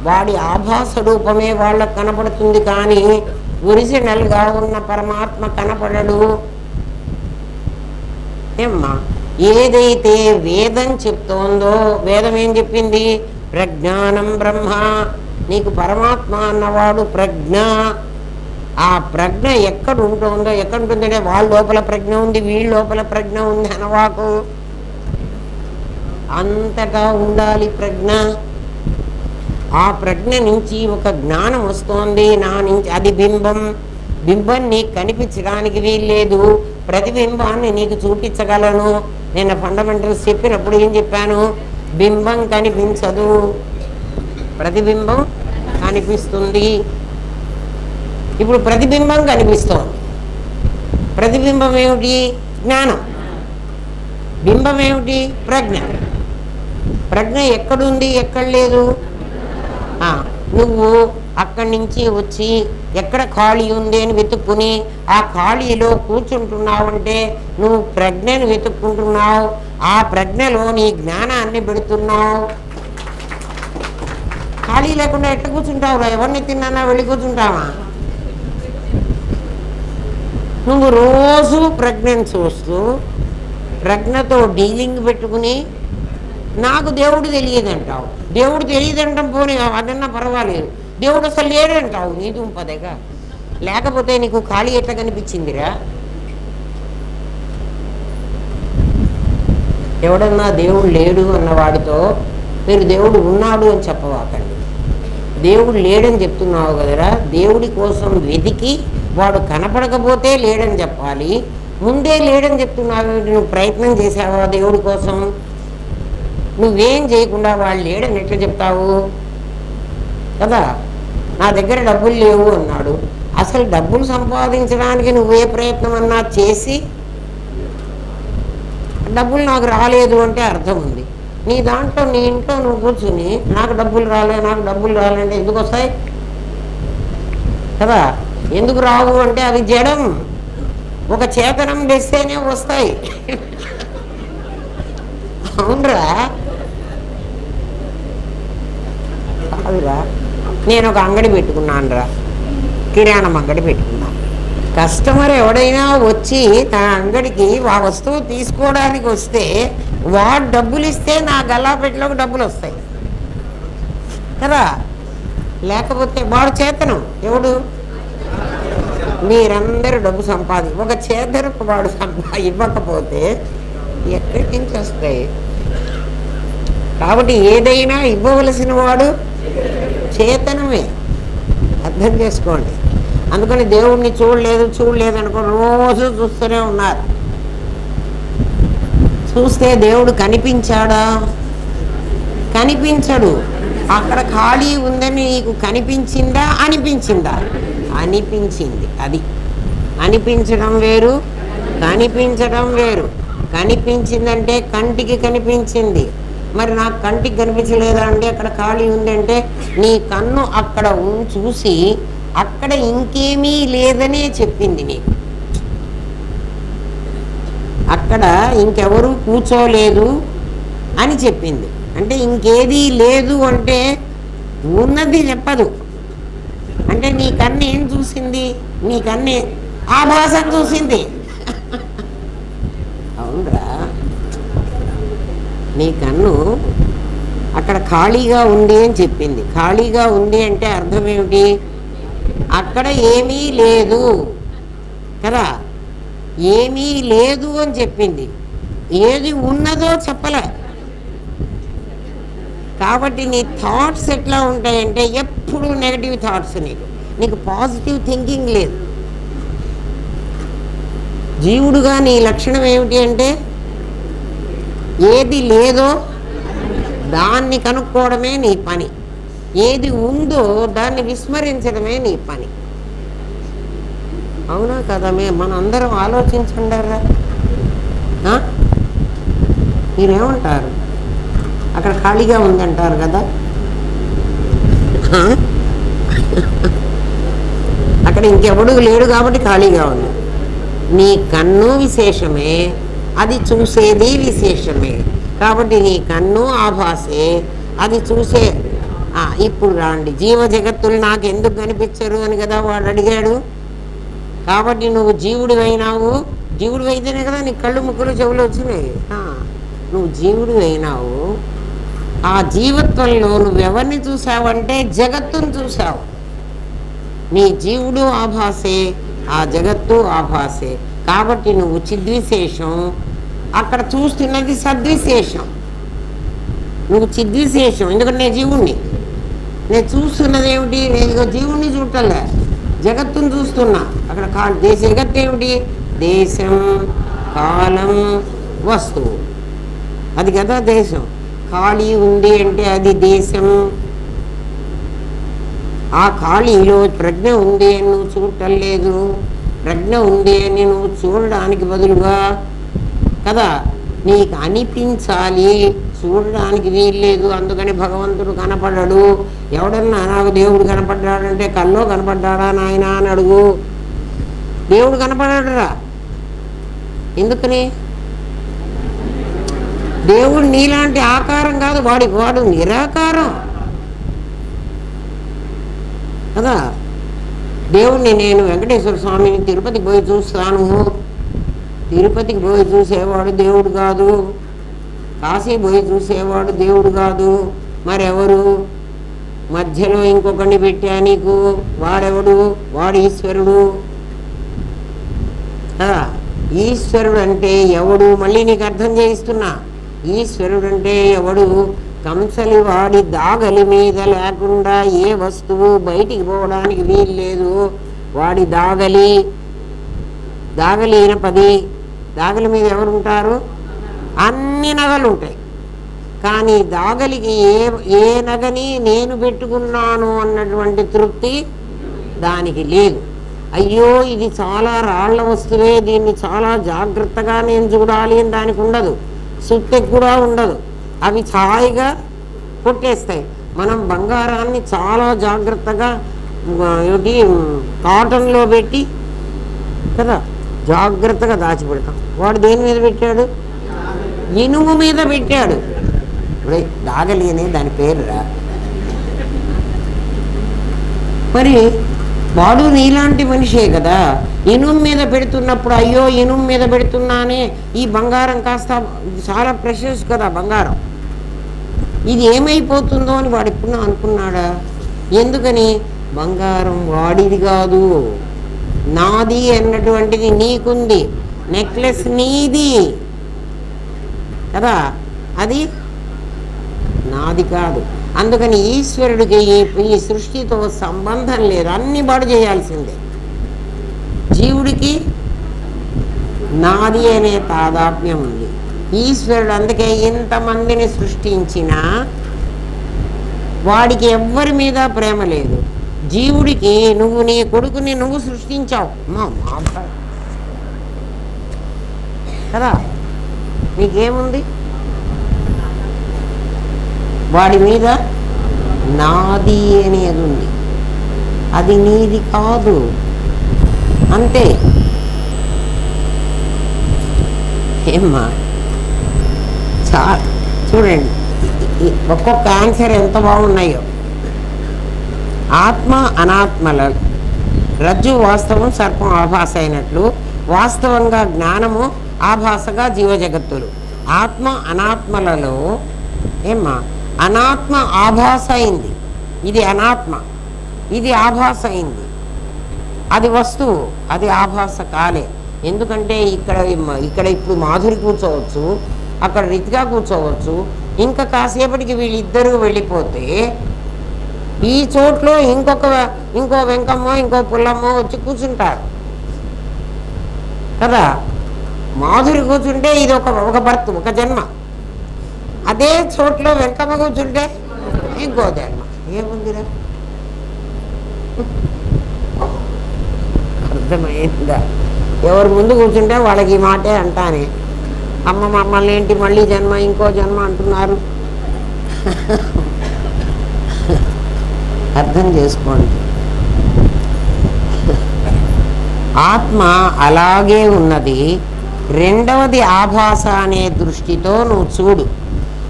వాడి ఆభాస రూపమే వాళ్ళకు కనపడుతుంది, కానీ ఒరిజినల్గా ఉన్న పరమాత్మ కనపడడు. ఏమ్మా, ఏదైతే వేదం చెప్తోందో, వేదం ఏం చెప్పింది? ప్రజ్ఞానం బ్రహ్మ. నీకు పరమాత్మ అన్నవాడు ప్రజ్ఞ. ఆ ప్రజ్ఞ ఎక్కడ ఉంటుందో, ఎక్కడ ఉంటుందంటే వాళ్ళ లోపల ప్రజ్ఞ ఉంది, వీళ్ళ లోపల ప్రజ్ఞ ఉంది అనవాకు. అంతటా ఉండాలి ప్రజ్ఞ. ఆ ప్రజ్ఞ నుంచి ఒక జ్ఞానం వస్తోంది, నా నుంచి. అది బింబం. బింబం నీకు కనిపించడానికి వీల్లేదు, ప్రతిబింబాన్ని నీకు చూపించగలను. నేను ఫండమెంటల్స్ చెప్పినప్పుడు ఏం చెప్పాను? బింబం కనిపించదు, ప్రతిబింబం కనిపిస్తుంది. ఇప్పుడు ప్రతిబింబం కనిపిస్తోంది. ప్రతిబింబం ఏమిటి? జ్ఞానం. బింబం ఏమిటి? ప్రజ్ఞ. ప్రజ్ఞ ఎక్కడుంది, ఎక్కడ లేదు? నువ్వు అక్కడి నుంచి వచ్చి ఎక్కడ ఖాళీ ఉంది అని వెతుక్కుని ఆ ఖాళీలో కూర్చుంటున్నావంటే నువ్వు ప్రజ్ఞను వెతుక్కుంటున్నావు. ఆ ప్రజ్ఞలో నీ జ్ఞానాన్ని పెడుతున్నావు. ఖాళీ లేకుండా ఎట్లా కూర్చుంటావురా? ఎవరిని తిన్నానా వెళ్ళి కూర్చుంటావా? నువ్వు రోజు ప్రజ్ఞను చూస్తూ ప్రజ్ఞతో డీలింగ్ పెట్టుకుని నాకు దేవుడు తెలియదంటావు. దేవుడు తెలియదంటాం పోనీ, అదన్నా పర్వాలేదు. దేవుడు అసలు లేడంటావు. నీ దుంపదగా. లేకపోతే నీకు ఖాళీ ఎట్లా కనిపించిందిరా? ఎవడన్నా దేవుడు లేడు అన్నవాడితో మీరు దేవుడు ఉన్నాడు అని చెప్పవాకండి. దేవుడు లేడని చెప్తున్నావు కదరా, దేవుడి కోసం వెతికి వాడు కనపడకపోతే లేడని చెప్పాలి. ముందే లేడని చెప్తున్నావు, నువ్వు ప్రయత్నం చేసావా దేవుడి కోసం? నువ్వేం చేయకుండా వాడు లేడని ఎట్లా చెప్తావు కదా. నా దగ్గర డబ్బులు లేవు అన్నాడు. అసలు డబ్బులు సంపాదించడానికి నువ్వే ప్రయత్నం అన్నా చేసి డబ్బులు నాకు రాలేదు అంటే అర్థం ఉంది. నీ దాంట్లో నీ ఇంట్లో నువ్వు కూర్చుని నాకు డబ్బులు రాలేంటే ఎందుకు వస్తాయి కదా? ఎందుకు రావు అంటే అది జడం. ఒక చేతనం తెస్తేనే వస్తాయి. అవునరా? కాదురా, నేను ఒక అంగడి పెట్టుకున్నాను రా. కిరాణం అంగడి పెట్టుకుందాం. కస్టమర్ ఎవడైనా వచ్చి తన అంగడికి ఆ వస్తువు తీసుకోవడానికి వస్తే వాడు డబ్బులు ఇస్తే నా గల్లాపెట్టిలోకి డబ్బులు వస్తాయి కదా. లేకపోతే వాడు చేతనం ఎవడు? మీరందరూ డబ్బు ఒక చేతనకు వాడు ఇవ్వకపోతే ఎక్కడి నుంచి వస్తాయి? కాబట్టి ఏదైనా ఇవ్వవలసిన వాడు చేతనమే, అర్థం చేసుకోండి. అందుకని దేవుణ్ణి చూడలేదు అనుకో, రోజు చూస్తూనే ఉన్నారు. చూస్తే దేవుడు కనిపించాడా? కనిపించడు. అక్కడ ఖాళీ ఉందని నీకు కనిపించిందా? అనిపించిందా? అనిపించింది. అది అనిపించడం వేరు, కనిపించడం వేరు. కనిపించిందంటే కంటికి కనిపించింది. మరి నాకు కంటికి కనిపించలేదా అంటే అక్కడ ఖాళీ ఉందంటే నీ కన్ను అక్కడ చూసి అక్కడ ఇంకేమీ లేదనే చెప్పింది నీకు. అక్కడ ఇంకెవరు కూర్చోలేదు అని చెప్పింది. అంటే ఇంకేదీ లేదు అంటే ఉన్నది చెప్పదు. అంటే నీ కన్ను ఏం చూసింది? నీ కన్ను ఆభాసం చూసింది. అవునరా, నీ కన్ను అక్కడ ఖాళీగా ఉంది అని చెప్పింది. ఖాళీగా ఉంది అంటే అర్థం ఏమిటి? అక్కడ ఏమీ లేదు కదా. ఏమీ లేదు అని చెప్పింది. ఏది ఉన్నదో చెప్పలే. కాబట్టి నీ థాట్స్ ఎట్లా ఉంటాయంటే ఎప్పుడు నెగటివ్ థాట్స్. నీకు పాజిటివ్ థింకింగ్ లేదు. జీవుడుగా నీ లక్షణం ఏమిటి అంటే ఏది లేదో దాన్ని కనుక్కోవడమే నీ పని. ఏది ఉందో దాన్ని విస్మరించడమే నీ పని. అవునా కదా? మనందరం ఆలోచించుండారా? మీరేమంటారు? అక్కడ ఖాళీగా ఉందంటారు కదా. అక్కడ ఇంకెవడు లేడు కాబట్టి ఖాళీగా ఉంది. నీ కన్ను విశేషమే, అది చూసేది విశేషమే. కాబట్టి నీ కన్ను ఆభాసే, అది చూసే. ఇప్పుడు రాండి, జీవ జగత్తులు నాకు ఎందుకు కనిపించరు అని కదా వాడు అడిగాడు. కాబట్టి నువ్వు జీవుడు అయినావు. జీవుడు అయితేనే కదా నీ కళ్ళు ముక్కులు చెవులు వచ్చినాయి. నువ్వు జీవుడు అయినావు. ఆ జీవత్వంలో నువ్వెవరిని చూసావంటే జగత్తును చూసావు. నీ జీవుడు ఆభాసే, ఆ జగత్తు ఆభాసే. కాబట్టి నువ్వు చిద్విశేషం, అక్కడ చూస్తున్నది సద్విశేషం. నువ్వు చిద్విశేషం. ఎందుకంటే నేను జీవుణ్ణి, నేను చూస్తున్నది ఏమిటి? నేను జీవుణ్ణి చూడలే, జగత్తును చూస్తున్నా. అక్కడ జగత్తు ఏమిటి? దేశం, కాలం, వస్తువు. అది కదా దేశం. ఖాళీ ఉంది అంటే అది దేశం. ఆ ఖాళీలో ప్రజ్ఞ ఉంది అని నువ్వు చూడటం లేదు. ప్రజ్ఞ ఉంది అని నువ్వు చూడడానికి బదులుగా కదా నీకు అనిపించాలి, చూడడానికి వీల్లేదు. అందుకని భగవంతుడు కనపడ్డాడు. ఎవడన్నా నాకు దేవుడు కనపడ్డాడంటే కల్లో కనపడ్డాడా నాయన అని అడుగు. దేవుడు కనపడ్డాడురా. ఎందుకని? దేవుడు నీలాంటి ఆకారం కాదు, వాడు నిరాకారం కదా. దేవుడిని నేను వెంకటేశ్వర స్వామిని తిరుపతికి పోయి చూస్తాను. తిరుపతికి పోయి చూసేవాడు దేవుడు కాదు. కాశీ పోయి చూసేవాడు దేవుడు కాదు. మరెవరు? మధ్యలో ఇంకొకరిని పెట్టా నీకు. వాడెవడు? వాడు ఈశ్వరుడు. ఈశ్వరుడు అంటే ఎవడు? మళ్ళీ నీకు అర్థం చేయిస్తున్నా. ఈశ్వరుడు అంటే ఎవడు? కంసలి వాడి దాగలి మీద లేకుండా ఏ వస్తువు బయటికి పోవడానికి వీలు లేదు. వాడి దాగలి ఇనపది. దాగలి మీద ఎవరుంటారు? అన్ని నగలు ఉంటాయి. కానీ దాగలికి ఏ నగని నేను పెట్టుకున్నాను అన్నటువంటి తృప్తి దానికి లేదు. అయ్యో ఇది చాలా రాళ్ల వస్తువే, దీన్ని చాలా జాగ్రత్తగా నేను చూడాలి అని దానికి ఉండదు. సుత్తెకి కూడా ఉండదు. అవి ఛాయిగా కొట్టేస్తాయి. మనం బంగారాన్ని చాలా జాగ్రత్తగా కాటన్లో పెట్టి కదా జాగ్రత్తగా దాచిపెడతాం. వాడు దేని మీద పెట్టాడు? ఇనుము మీద పెట్టాడు. దాగలి అనే దాని పేరురా. మరి వాడు నీలాంటి మనిషే కదా. ఇనుము మీద పెడుతున్నప్పుడు అయ్యో ఇనుము మీద పెడుతున్నానే, ఈ బంగారం కాస్త చాలా ప్రెషస్ కదా బంగారం, ఇది ఏమైపోతుందో అని వాడు ఎప్పుడు అనుకున్నాడా? ఎందుకని? బంగారం వాడిది కాదు, నాది అన్నటువంటిది నీకుంది. నెక్లెస్ నీది కదా, అది నాది కాదు. అందుకని ఈశ్వరుడికి ఈ సృష్టితో సంబంధం లేదు, అన్ని బాడు చేయాల్సిందే. జీవుడికి నాది అనే తాదాత్మ్యం ఉంది. ఈశ్వరుడు అందుకే ఇంతమందిని సృష్టించినా వాడికి ఎవ్వరి మీద ప్రేమ లేదు. జీవుడికి నువ్వు నీ కొడుకుని నువ్వు సృష్టించావు కదా, నీకేముంది? వాడి మీద నాది అనేది ఉంది, అది నీది కాదు, అంతే. ఏమ్మా చూడండి ఒక్కొక్క ఆన్సర్ ఎంత బాగున్నాయో. ఆత్మ అనాత్మల రజ్జు వాస్తవం, సర్పం ఆభాస అయినట్లు వాస్తవంగా జ్ఞానము ఆభాసగా జీవజగత్తులు. ఆత్మ అనాత్మలలో ఏమ్మా అనాత్మ ఆభాస అయింది, ఇది అనాత్మ, ఇది ఆభాస అయింది. అది వస్తువు, అది ఆభాస కాలే. ఎందుకంటే ఇక్కడ ఇప్పుడు మాధురి కూర్చోవచ్చు, అక్కడ రితిగా కూర్చోవచ్చు. ఇంకా కాసేపటికి వీళ్ళిద్దరూ వెళ్ళిపోతే ఈ చోట్లో ఇంకో వెంకమ్మో ఇంకో పుల్లమ్మో వచ్చి కూర్చుంటారు కదా. మాధురి కూర్చుంటే ఇది ఒక బర్త్, ఒక జన్మ. అదే చోట్లో వెంకమ్మ కూర్చుంటే ఇంకో జన్మ. ఏముందిరా? అర్థమైందా? ఎవరు ముందు కూర్చుంటే వాళ్ళకి ఈ మాటే అంటానే, అమ్మ మమ్మల్ని ఏంటి మళ్ళీ జన్మ ఇంకో జన్మ అంటున్నారు. అర్థం చేసుకోండి. ఆత్మ అలాగే ఉన్నది. రెండవది ఆభాస అనే దృష్టితో నువ్వు చూడు,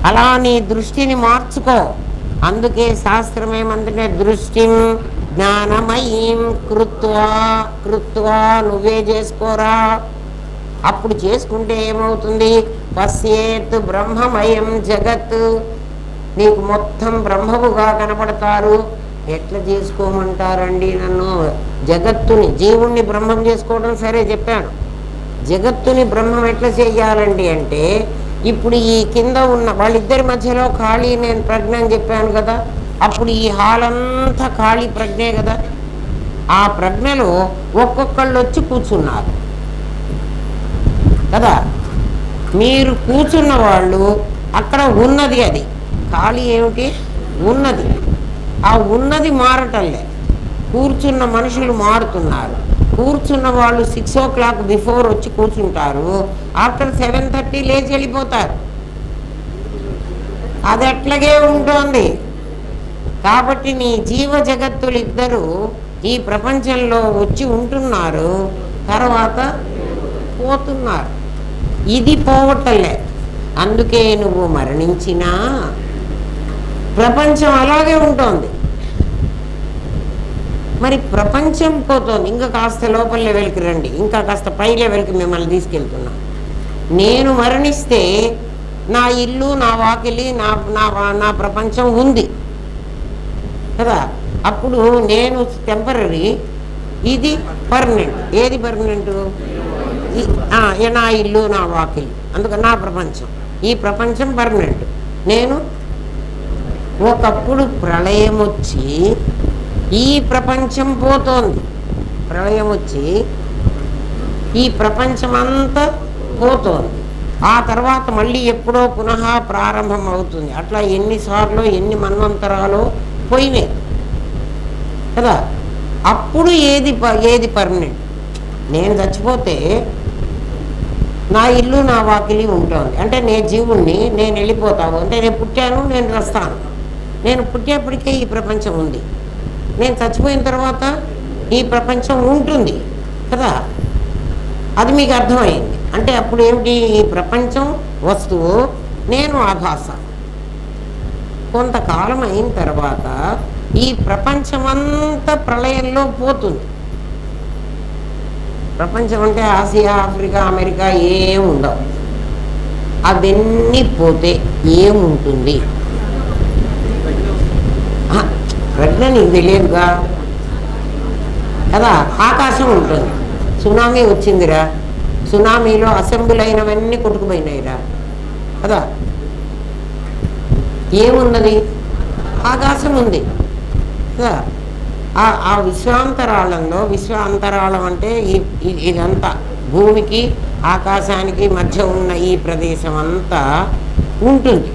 అలా నీ దృష్టిని మార్చుకో. అందుకే శాస్త్రం ఏమంటే దృష్టిం జ్ఞానమయీం కృత్వా నువ్వే చేసుకోరా. అప్పుడు చేసుకుంటే ఏమవుతుంది? పశ్యేత్ బ్రహ్మమయం జగత్, నీకు మొత్తం బ్రహ్మముగా కనపడతారు. ఎట్లా చేసుకోమంటారండి నన్ను? జగత్తుని జీవుణ్ణి బ్రహ్మం చేసుకోవడం సరే చెప్పాను, జగత్తుని బ్రహ్మం ఎట్లా చేయాలండి అంటే, ఇప్పుడు ఈ కింద ఉన్న వాళ్ళిద్దరి మధ్యలో ఖాళీ నేను ప్రజ్ఞ అని చెప్పాను కదా, అప్పుడు ఈ హాల్ అంతా ఖాళీ ప్రజ్ఞే కదా. ఆ ప్రజ్ఞలో ఒక్కొక్కళ్ళు వచ్చి కూర్చున్నారు కదా. మీరు కూర్చున్న వాళ్ళు అక్కడ ఉన్నది, అది ఖాళీ ఏమిటి? ఉన్నది. ఆ ఉన్నది మారటంలే, కూర్చున్న మనుషులు మారుతున్నారు. కూర్చున్న వాళ్ళు 6 o'clock బిఫోర్ వచ్చి కూర్చుంటారు, ఆఫ్టర్ 7:30 లేచి వెళ్ళిపోతారు. అది అట్లాగే ఉంటుంది. కాబట్టి నీ జీవ జగత్తులు ఇద్దరు ఈ ప్రపంచంలో వచ్చి ఉంటున్నారు, తర్వాత పోతున్నారు. ఇది పోవటంలే. అందుకే నువ్వు మరణించినా ప్రపంచం అలాగే ఉంటుంది. మరి ప్రపంచం పోతుంది. ఇంకా కాస్త లోపల లెవెల్కి రండి, ఇంకా కాస్త పై లెవెల్కి మిమ్మల్ని తీసుకెళ్తున్నా. నేను మరణిస్తే నా ఇల్లు, నా వాకిలి, నా ప్రపంచం ఉంది కదా. అప్పుడు నేను టెంపరీ, ఇది పర్మనెంట్. ఏది పర్మనెంట్? నా ఇల్లు, నా వాకిలి, అందుకని నా ప్రపంచం. ఈ ప్రపంచం పర్మనెంట్. నేను ఒకప్పుడు ప్రళయం వచ్చి ఈ ప్రపంచం పోతోంది. ప్రళయం వచ్చి ఈ ప్రపంచం అంతా పోతోంది. ఆ తర్వాత మళ్ళీ ఎప్పుడో పునః ప్రారంభం అవుతుంది. అట్లా ఎన్నిసార్లు ఎన్ని మన్వంతరాలు పోయినాయి కదా. అప్పుడు ఏది పర్మనెంట్? నేను చచ్చిపోతే నా ఇల్లు, నా వాకిలి ఉంటుంది. అంటే నేను జీవుణ్ణి, నేను వెళ్ళిపోతాను. అంటే నేను పుట్టాను, నేను వస్తాను. నేను పుట్టేప్పటికే ఈ ప్రపంచం ఉంది. నేను చచ్చిపోయిన తర్వాత ఈ ప్రపంచం ఉంటుంది కదా. అది మీకు అర్థమైంది. అంటే అప్పుడు ఏమిటి? ఈ ప్రపంచం వస్తువు, నేను ఆభాస. కొంతకాలం అయిన తర్వాత ఈ ప్రపంచమంతా ప్రళయంలో పోతుంది. ప్రపంచం అంటే ఆసియా, ఆఫ్రికా, అమెరికా ఏముండవు. అవన్నీ పోతే ఏముంటుంది? ప్రజ్ఞ నీకు తెలియదుగా కదా. ఆకాశం ఉంటుంది. సునామీ వచ్చిందిరా, సునామీలో అసెంబ్లీ అయినవన్నీ కొట్టుకుపోయినాయిరా కదా. ఏమున్నది? ఆకాశం ఉంది కదా. ఆ విశ్వాంతరాళంలో, విశ్వాంతరాళం అంటే ఇదంతా భూమికి ఆకాశానికి మధ్య ఉన్న ఈ ప్రదేశం అంతా ఉంటుంది.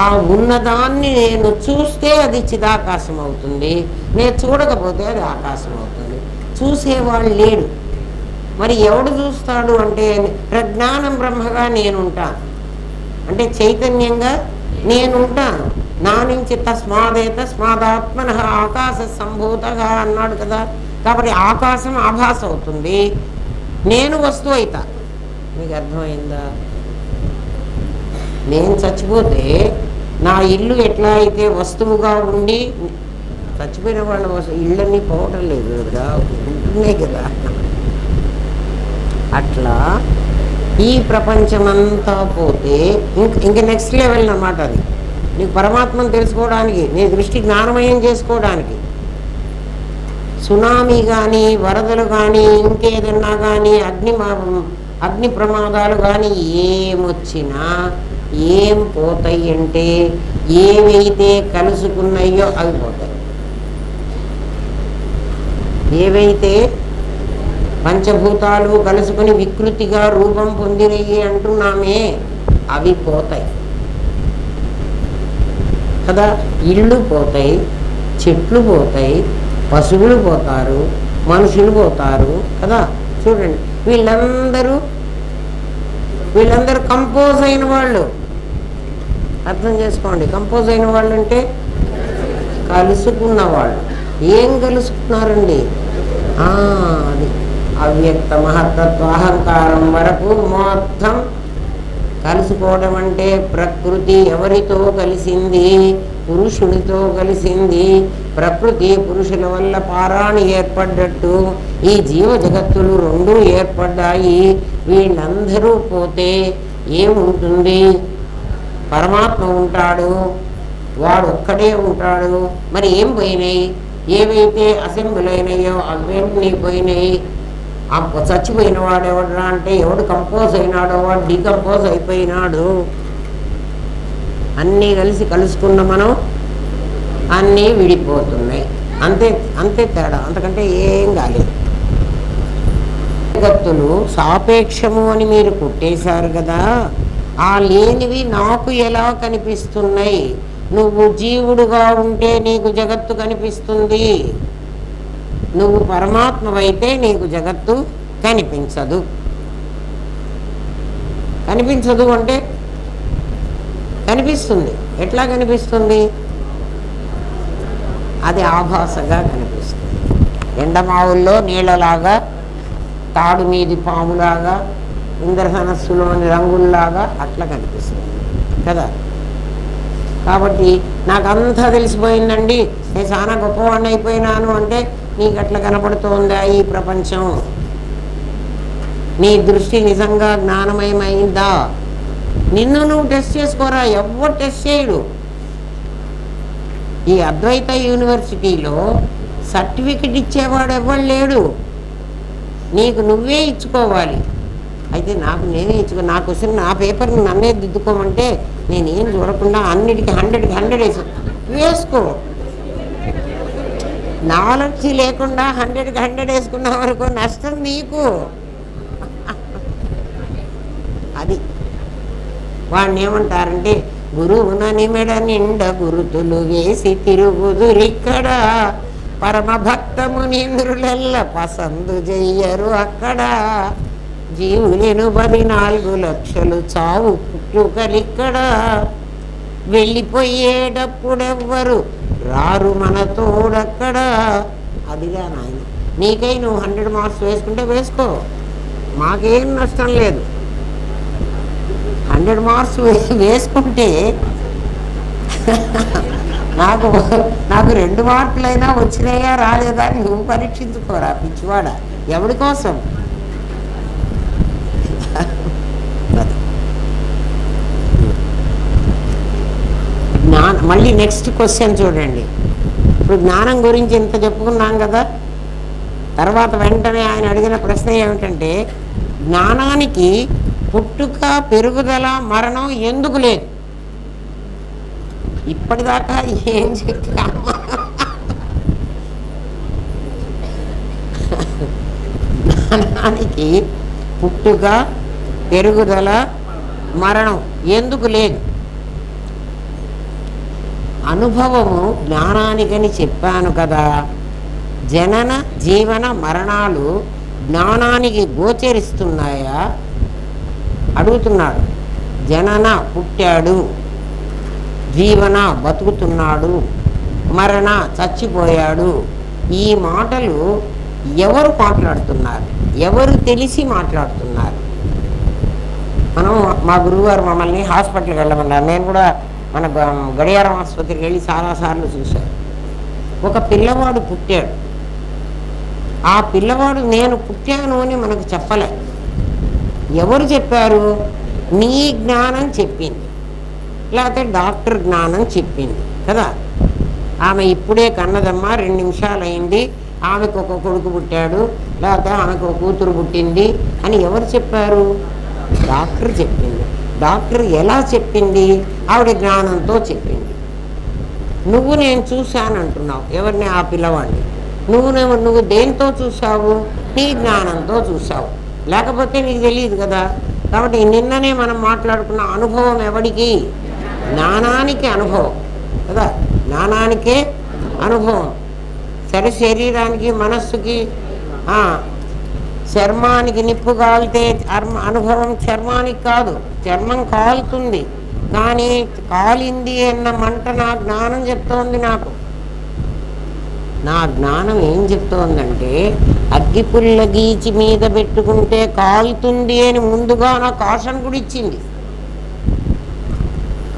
ఆ ఉన్నదాన్ని నేను చూస్తే అది చిదాకాశం అవుతుంది, నేను చూడకపోతే అది ఆకాశం అవుతుంది. చూసేవాళ్ళు లేడు. మరి ఎవడు చూస్తాడు అంటే ప్రజ్ఞానం బ్రహ్మగా నేనుంటాను, అంటే చైతన్యంగా నేనుంటాను. నా నుంచి తస్మాదాత్మన ఆకాశ సంభూతగా అన్నాడు కదా. కాబట్టి ఆకాశం ఆభాస అవుతుంది, నేను వస్తువు అవుతా. మీకు అర్థమైందా? నేను చచ్చిపోతే నా ఇల్లు ఎట్లా అయితే వస్తువుగా ఉండి, చచ్చిపోయిన వాళ్ళ ఇళ్ళన్నీ పోవటం లేదు కదా, ఉంటున్నాయి కదా. అట్లా ఈ ప్రపంచమంతా పోతే ఇంక నెక్స్ట్ లెవెల్ అన్నమాట. అది నీకు పరమాత్మను తెలుసుకోవడానికి, నీ దృష్టి జ్ఞానమయం చేసుకోవడానికి. సునామీ కానీ, వరదలు కానీ, ఇంకేదన్నా కానీ, అగ్ని ప్రమాదాలు కానీ ఏమొచ్చినా ఏం పోతాయి అంటే ఏవైతే కలుసుకున్నాయో అవి పోతాయి. ఏవైతే పంచభూతాలు కలుసుకుని వికృతిగా రూపం పొందినవి అంటున్నామే అవి పోతాయి కదా. ఇళ్ళు పోతాయి, చెట్లు పోతాయి, పశువులు పోతారు, మనుషులు పోతారు కదా. చూడండి, వీళ్ళందరూ కంపోజ్ అయిన వాళ్ళు. అర్థం చేసుకోండి, కంపోజ్ అయిన వాళ్ళు అంటే కలుసుకున్న వాళ్ళు. ఏం కలుసుకున్నారండి? అది అవ్యక్త మహత్తత్వ అహంకారం వరకు మొత్తం కలుసుకోవడం. అంటే ప్రకృతి ఎవరితో కలిసింది? పురుషునితో కలిసింది. ప్రకృతి పురుషుల వల్ల పారాణి ఏర్పడ్డట్టు ఈ జీవ జగత్తులు రెండూ ఏర్పడ్డాయి. వీళ్ళందరూ పోతే ఏముంటుంది? పరమాత్మ ఉంటాడు, వాడు ఒక్కడే ఉంటాడు. మరి ఏం పోయినాయి? ఏవైతే అసెంబ్లీ అయినాయో అవన్నీ పోయినాయి. చచ్చిపోయిన వాడు ఎవడరా అంటే ఎవడు కంపోజ్ అయినాడో వాడు డీకంపోజ్ అయిపోయినాడు. అన్నీ కలిసి కలుసుకున్న మనం అన్నీ విడిపోతున్నాయి. అంతే తేడా, అంతకంటే ఏం కాలేదు. జగత్తులు సాపేక్షము అని మీరు కొట్టేశారు కదా. ఆ లేనివి నాకు ఎలా కనిపిస్తున్నాయి? నువ్వు జీవుడుగా ఉంటే నీకు జగత్తు కనిపిస్తుంది, నువ్వు పరమాత్మవైతే నీకు జగత్తు కనిపించదు. కనిపించదు అంటే కనిపిస్తుంది. ఎట్లా కనిపిస్తుంది? అది ఆభాసగా కనిపిస్తుంది. ఎండమావుల్లో నీళ్ళలాగా, తాడు మీది పాములాగా, ఇంద్రధనస్సులోని రంగుల్లాగా అట్లా కనిపిస్తుంది కదా. కాబట్టి నాకు అంతా తెలిసిపోయిందండి, నేను చాలా గొప్పవాడిని అయిపోయినాను అంటే నీకు అట్లా కనపడుతోందా ఈ ప్రపంచం? నీ దృష్టి నిజంగా జ్ఞానమయమైందా? నిన్ను నువ్వు టెస్ట్ చేసుకోరా, ఎవరు టెస్ట్ చేయడు. ఈ అద్వైత యూనివర్సిటీలో సర్టిఫికెట్ ఇచ్చేవాడు ఎవరు లేడు, నీకు నువ్వే ఇచ్చుకోవాలి. అయితే నేనే నా క్వశ్చన్ నా పేపర్ని నన్నే దిద్దుకోమంటే నేనేం చూడకుండా అన్నిటికీ 100కి 100 వేసుకో. నాలెడ్జ్ లేకుండా 100కి 100 వేసుకున్న వరకు నష్టం నీకు. అది వాడిని ఏమంటారంటే గురువున నిమెడ నిండ గురుతులు వేసి తిరుగుదురిక్కడ, పరమ భక్తమునింద్రులెల్ల పసందు చెయ్యరు అక్కడ, జీవులను 14 లక్షలు చావు పుట్టుకలిక్కడ, వెళ్ళిపోయేటప్పుడెవ్వరు రారు మన తోడక్కడ. అదిగా నాయన, నీకై నువ్వు 100 మార్క్స్ వేసుకుంటే వేసుకో, మాకేం నష్టం లేదు. 100 మార్క్స్ వేసుకుంటే నాకు నాకు 2 మార్కులైనా వచ్చినాయా రాలేదా నువ్వు పరీక్షించుకోరా పిచ్చివాడా, ఎవడి కోసం? మళ్ళీ నెక్స్ట్ క్వశ్చన్ చూడండి. ఇప్పుడు జ్ఞానం గురించి ఇంత చెప్పుకున్నాం కదా, తర్వాత వెంటనే ఆయన అడిగిన ప్రశ్న ఏమిటంటే జ్ఞానానికి పుట్టుక పెరుగుదల మరణం ఎందుకు లేదు? ఇప్పటిదాకా ఏం చెప్పామా? జ్ఞానానికి పుట్టుక పెరుగుదల మరణం ఎందుకు లేదు? అనుభవము జ్ఞానానికని చెప్పాను కదా. జనన జీవన మరణాలు జ్ఞానానికి గోచరిస్తున్నాయా అడుగుతున్నాడు. జనన పుట్టాడు, జీవన బతుకుతున్నాడు, మరణ చచ్చిపోయాడు. ఈ మాటలు ఎవరు మాట్లాడుతున్నారు? ఎవరు తెలిసి మాట్లాడుతున్నారు? మనం మా గురువుగారు మమ్మల్ని హాస్పిటల్కి వెళ్ళమన్నారు. నేను కూడా మన గడియారం ఆసుపత్రికి వెళ్ళి చాలాసార్లు చూశాను. ఒక పిల్లవాడు పుట్టాడు. ఆ పిల్లవాడు నేను పుట్టాను అని మనకు చెప్పలే. ఎవరు చెప్పారు? నీ జ్ఞానం చెప్పింది, లేకపోతే డాక్టర్ జ్ఞానం చెప్పింది కదా. ఆమె ఇప్పుడే కన్నదమ్మా, 2 నిమిషాలు అయింది, ఆమెకు ఒక కొడుకు పుట్టాడు, లేకపోతే ఆమెకు ఒక కూతురు పుట్టింది అని ఎవరు చెప్పారు? డాక్టర్ చెప్పింది. డాక్టర్ ఎలా చెప్పింది? ఆవిడ జ్ఞానంతో చెప్పింది. నువ్వు నేను చూశాను అంటున్నావు ఎవరిని? ఆ పిల్లవాడిని. నువ్వు దేంతో చూసావు? నీ జ్ఞానంతో చూసావు, లేకపోతే నీకు తెలియదు కదా. కాబట్టి నిన్ననే మనం మాట్లాడుకున్న అనుభవం ఎవడికి? జ్ఞానానికి అనుభవం కదా. జ్ఞానానికే అనుభవం. సరే, శరీరానికి మనస్సుకి చర్మానికి నిప్పు కాలితే అనుభవం చర్మానికి కాదు. చర్మం కాలుతుంది, కానీ కాలింది అన్న మంట నా జ్ఞానం చెప్తోంది. నా జ్ఞానం ఏం చెప్తోందంటే అగ్గిపుల్ల గీచి మీద పెట్టుకుంటే కాలుతుంది అని ముందుగా నాకు కాషన్ కూడా ఇచ్చింది.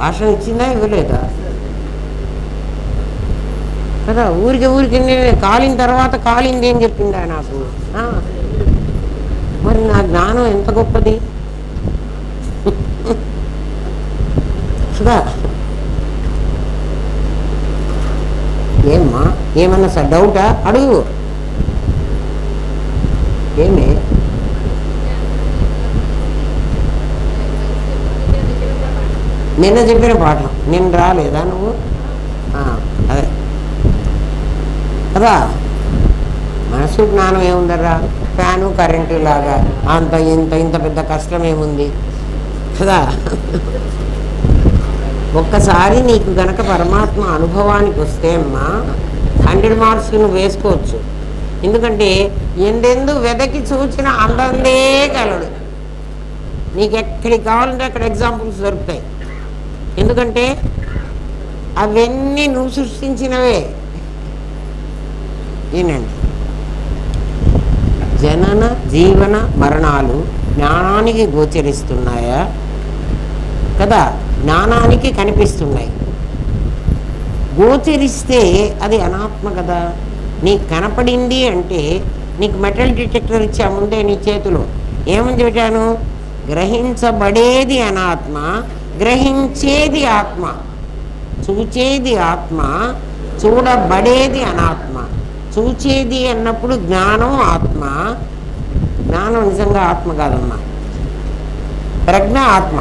కాషన్ ఇచ్చిందా ఇవ్వలేదా కదా. ఊరికి కాలిన తర్వాత కాలింది అని చెప్పిందా నాకు. మరి నా జ్ఞానం ఎంత గొప్పది కదా. ఏమ్మా, ఏమన్నా సార్ డౌటా? అడుగు. ఏమే నిన్న చెప్పిన పాఠం నిన్న రాలేదా నువ్వు? అదే కదా. మనసు జ్ఞానం ఏముందరా? ఫ్యాను కరెంటు లాగా అంత ఇంత పెద్ద కష్టం ఏముంది కదా. ఒక్కసారి నీకు గనక పరమాత్మ అనుభవానికి వస్తే అమ్మా 100 మార్క్స్ నువ్వు వేసుకోవచ్చు. ఎందుకంటే ఎందెందు వెదకి చూచిన అందందే కలడు. నీకు ఎక్కడికి కావాలంటే అక్కడ ఎగ్జాంపుల్స్ దొరుకుతాయి. ఎందుకంటే అవన్నీ నువ్వు సృష్టించినవే. ఏనండి, జనన జీవన మరణాలు జ్ఞానానికి గోచరిస్తున్నాయా కదా. జ్ఞానానికి కనిపిస్తున్నాయి. గోచరిస్తే అది అనాత్మ కదా. నీకు కనపడింది అంటే నీకు మెటల్ డిటెక్టర్ ఇచ్చా ముందే నీ చేతిలో ఏమని చెప్పాను? గ్రహించబడేది అనాత్మ, గ్రహించేది ఆత్మ. చూచేది ఆత్మ, చూడబడేది అనాత్మ. చూచేది అన్నప్పుడు జ్ఞానం ఆత్మ. జ్ఞానం నిజంగా ఆత్మ కాదమ్మా, ప్రజ్ఞ ఆత్మ.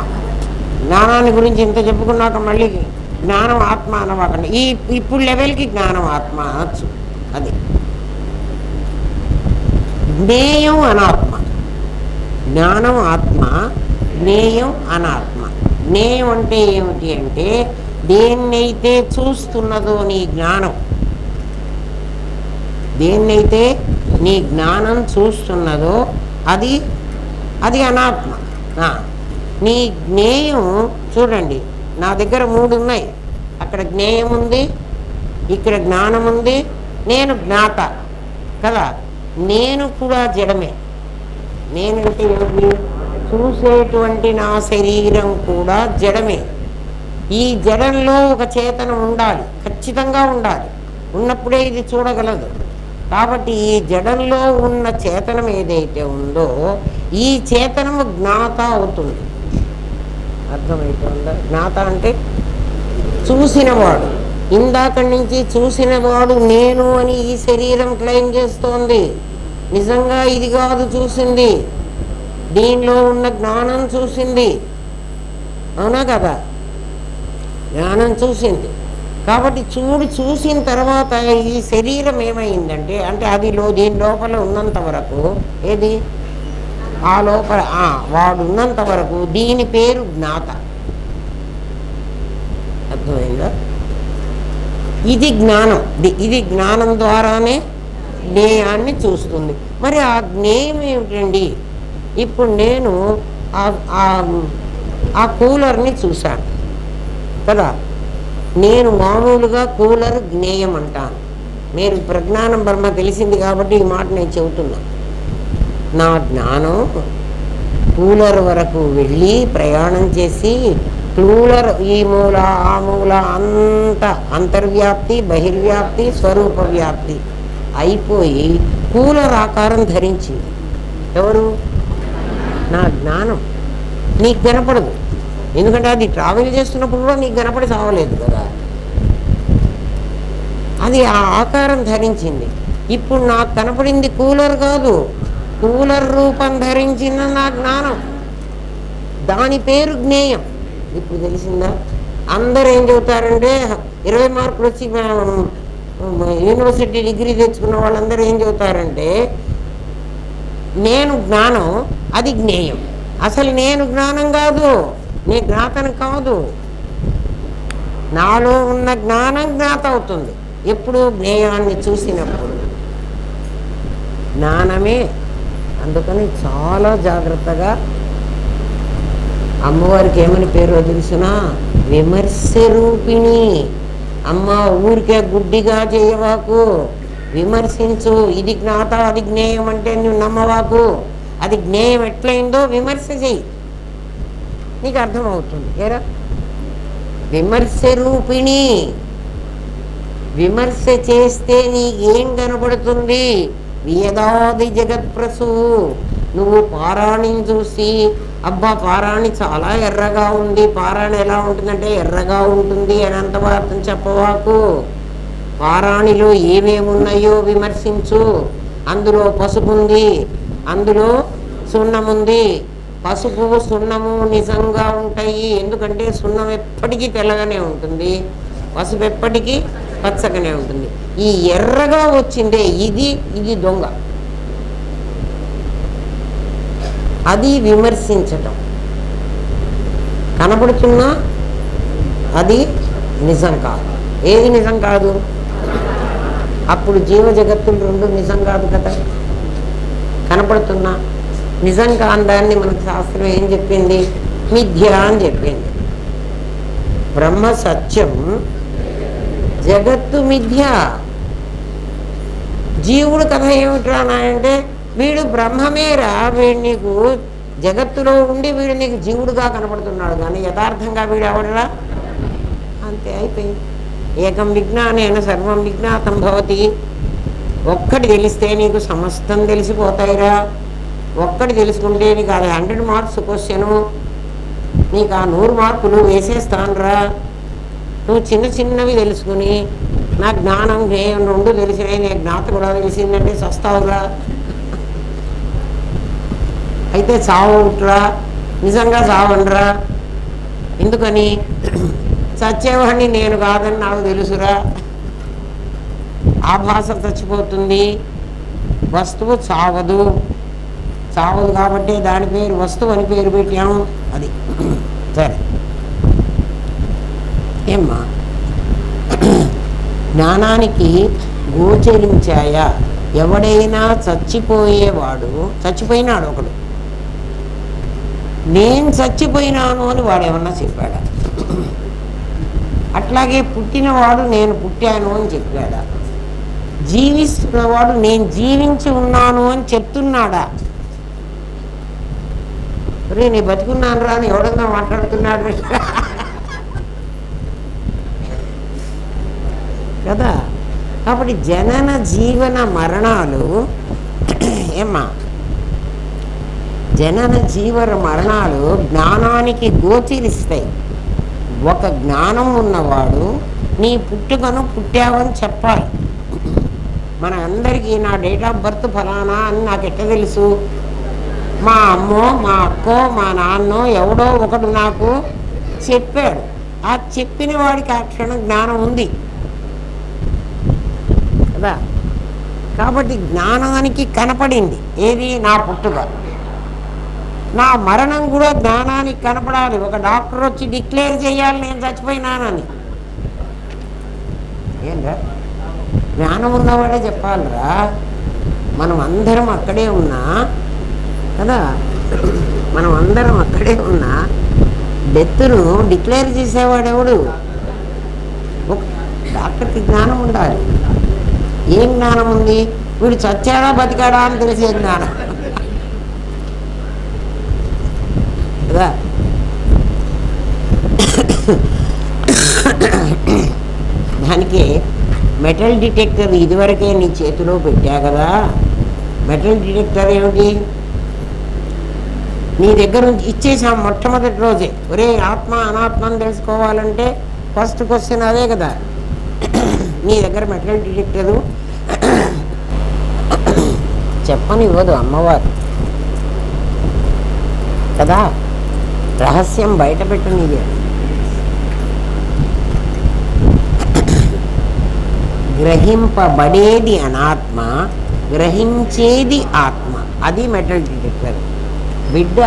జ్ఞానాన్ని గురించి ఇంత చెప్పుకున్నాక మళ్ళీ జ్ఞానం ఆత్మ అనవాకండి. ఇప్పుడు లెవెల్కి జ్ఞానం ఆత్మ అనొచ్చు. అది జ్ఞేయం అనాత్మ. జ్ఞానం ఆత్మ, జ్ఞేయం అనాత్మ. జ్ఞేయం అంటే ఏమిటి అంటే దేన్నైతే చూస్తున్నదో నీ జ్ఞానం, దేన్నైతే నీ జ్ఞానం చూస్తున్నదో అది అనాత్మ. నీ జ్ఞేయం చూడండి, నా దగ్గర 3 ఉన్నాయి. అక్కడ జ్ఞేయం ఉంది, ఇక్కడ జ్ఞానం ఉంది, నేను జ్ఞాత కదా. నేను కూడా జడమే. నేనంటే ఏమిటి? చూసేటువంటి నా శరీరం కూడా జడమే. ఈ జడంలో ఒక చేతనం ఉండాలి, ఖచ్చితంగా ఉండాలి. ఉన్నప్పుడే ఇది చూడగలదు. కాబట్టి ఈ జడంలో ఉన్న చేతనం ఏదైతే ఉందో ఈ చేతనము జ్ఞాత అవుతుంది. అర్థమైపోయిందా? జ్ఞాత అంటే చూసినవాడు. ఇందాక నుంచి చూసినవాడు నేను అని ఈ శరీరం క్లెయిమ్ చేస్తోంది. నిజంగా ఇది కాదు చూసింది, దీనిలో ఉన్న జ్ఞానం చూసింది. అవునా కదా? జ్ఞానం చూసింది. కాబట్టి చూసిన తర్వాత ఈ శరీరం ఏమైందంటే, అంటే అది దీని లోపల ఉన్నంత వరకు ఏది ఆ లోపల వాడు ఉన్నంత వరకు దీని పేరు జ్ఞాత. అర్థమైందా? ఇది జ్ఞానం. ఇది జ్ఞానం ద్వారానే జ్ఞేయాన్ని చూస్తుంది. మరి ఆ జ్ఞేయం ఏమిటండి? ఇప్పుడు నేను ఆ కూలర్ని చూశాను కదా, నేను మామూలుగా కూలర్ జ్ఞేయం అంటాను. మీరు ప్రజ్ఞానం బ్రహ్మ తెలిసింది కాబట్టి ఈ మాట నేను చెబుతున్నా. నా జ్ఞానం కూలర్ వరకు వెళ్ళి ప్రయాణం చేసి కూలర్ ఈ మూల ఆ మూల అంత అంతర్వ్యాప్తి బహిర్వ్యాప్తి స్వరూప వ్యాప్తి అయిపోయి కూలర్ ఆకారం ధరించింది. ఎవరు? నా జ్ఞానం. నీకు కనపడదు, ఎందుకంటే అది ట్రావెల్ చేస్తున్నప్పుడు కూడా నీకు కనపడి చావలేదు కదా. అది ఆ ఆకారం ధరించింది. ఇప్పుడు నాకు కనపడింది కూలర్ కాదు, కూలర్ రూపం ధరించిన నా జ్ఞానం. దాని పేరు జ్ఞేయం. ఇప్పుడు తెలిసిందా? అందరూ ఏం చెబుతారంటే 20 మార్కులు వచ్చి యూనివర్సిటీ డిగ్రీ తెచ్చుకున్న వాళ్ళందరూ ఏం చెబుతారంటే నేను జ్ఞానం, అది జ్ఞేయం. అసలు నేను జ్ఞానం కాదు, నీ జ్ఞాతను కాదు. నాలో ఉన్న జ్ఞానం జ్ఞాత అవుతుంది ఎప్పుడు? జ్ఞేయాన్ని చూసినప్పుడు. జ్ఞానమే. అందుకని చాలా జాగ్రత్తగా అమ్మవారికి ఏమని పేరు తెలుసునా? విమర్శ రూపిణి. అమ్మ ఊరికే గుడ్డిగా చేయవాకు, విమర్శించు. ఇది జ్ఞాత అది జ్ఞేయం అంటే నువ్వు నమ్మవాకు. అది జ్ఞేయం ఎట్లయిందో విమర్శ చెయ్యి, నీకు అర్థమవుతుంది. ఏరా విమర్శ రూపిణి. విమర్శ చేస్తే నీకేం కనబడుతుంది? వేదాది జగత్ప్రసువు. నువ్వు పారాణిని చూసి అబ్బా పారాణి చాలా ఎర్రగా ఉంది, పారాణి ఎలా ఉంటుందంటే ఎర్రగా ఉంటుంది అని అంత వార్తం చెప్పవాకు. పారాణిలో ఏమేమున్నాయో విమర్శించు. అందులో పసుపు ఉంది, అందులో సున్నముంది. పసుపు సున్నము నిజంగా ఉంటాయి, ఎందుకంటే సున్నం ఎప్పటికీ తెల్లగానే ఉంటుంది, పసుపు ఎప్పటికీ పచ్చగానే ఉంటుంది. ఈ ఎర్రగా వచ్చిందే ఇది దొంగ. అది విమర్శించటం. కనబడుతున్నా అది నిజం కాదు. ఏది నిజం కాదు? అప్పుడు జీవ జగత్తులు రెండు నిజం కాదు కదా. కనపడుతున్నా నిజం కాని దాన్ని మనకు శాస్త్రం ఏం చెప్పింది? మిథ్య అని చెప్పింది. బ్రహ్మ సత్యం, జగత్తు మిథ్య. జీవుడు కథ ఏమిట్రా అంటే వీడు బ్రహ్మమేరా, వీడు నీకు జగత్తులో ఉండి వీడు నీకు జీవుడుగా కనపడుతున్నాడు, కానీ యథార్థంగా వీడు ఎవడరా? అంతే, అయిపోయింది. ఏకం విజ్ఞానేన సర్వం విజ్ఞాతం భవతి. ఒక్కటి తెలిస్తే నీకు సమస్తం తెలిసిపోతాయిరా. ఒక్కటి తెలుసుకుంటే నీకు అది 100 మార్క్స్ క్వశ్చను, నీకు ఆ 100 మార్కులు వేసేస్తానురా. నువ్వు చిన్న చిన్నవి తెలుసుకుని నా జ్ఞానం జ్ఞేయం రెండు తెలిసినాయి, నీ జ్ఞాత కూడా తెలిసిందంటే చస్తావురా. అయితే చావుట్రా, నిజంగా చావండ్రా. ఎందుకని? చచ్చేవాడిని నేను కాదని నాకు తెలుసురా. ఆ భాష చచ్చిపోతుంది, వస్తువు చావదు. చావదు కాబట్టి దాని పేరు వస్తువు అని పేరు పెట్టాము. అది సరే. ఏమ్మా జ్ఞానానికి గోచరించాయా? ఎవడైనా చచ్చిపోయినాడు ఒకడు, నేను చచ్చిపోయినాను అని వాడు ఏమన్నా చెప్పాడా? అట్లాగే పుట్టినవాడు నేను పుట్టాను అని చెప్పాడా? జీవిస్తున్నవాడు నేను జీవించి ఉన్నాను అని చెప్తున్నాడా? రే నేను బతుకున్నాను రా అని ఎవడన్నా మాట్లాడుతున్నాడు. కదా. కాబట్టి జనన జీవన మరణాలు ఏమ్మా, జనన జీవన మరణాలు జ్ఞానానికి గోచరిస్తాయి. ఒక జ్ఞానం ఉన్నవాడు నీ పుట్టుకను పుట్టావని చెప్పాలి. మన అందరికీ నా డేట్ ఆఫ్ బర్త్ ఫలానా అని నాకు ఎట్లా తెలుసు? మా అమ్మో, మా అక్కో, మా నాన్నో ఎవడో ఒకడు నాకు చెప్పాడు. ఆ చెప్పిన వాడికి ఆ క్షణం జ్ఞానం ఉంది కదా. కాబట్టి జ్ఞానానికి కనపడింది ఏది? నా పుట్టుక. నా మరణం కూడా జ్ఞానానికి కనపడాలి. ఒక డాక్టర్ వచ్చి డిక్లేర్ చేయాలి నేను చచ్చిపోయినానని. ఏంరా, జ్ఞానం ఉన్నవాడే చెప్పాలిరా. మనం అందరం అక్కడే ఉన్నా కదా, మనం అందరం అక్కడే ఉన్నా డెత్తును డిక్లేర్ చేసేవాడెవడు? డాక్టర్కి జ్ఞానం ఉండాలి. ఏం జ్ఞానం ఉంది? వీడు చచ్చాడా బతికాడా అని తెలిసే జ్ఞానం కదా. దానికి మెటల్ డిటెక్టర్ ఇదివరకే నీ చేతిలో పెట్టా కదా. మెటల్ డిటెక్టర్ ఏమిటి? నీ దగ్గర నుంచి ఇచ్చేసాం మొట్టమొదటి రోజే. ఒరే ఆత్మ అనాత్మని తెలుసుకోవాలంటే ఫస్ట్ క్వశ్చన్ అదే కదా. నీ దగ్గర మెటల్ డిటెక్టరు చెప్పనివ్వదు అమ్మవారు కదా. రహస్యం బయట పెట్టనిదే. గ్రహింపబడేది అనాత్మ, గ్రహించేది ఆత్మ. అది మెటల్ డిటెక్టర్. బిడ్డ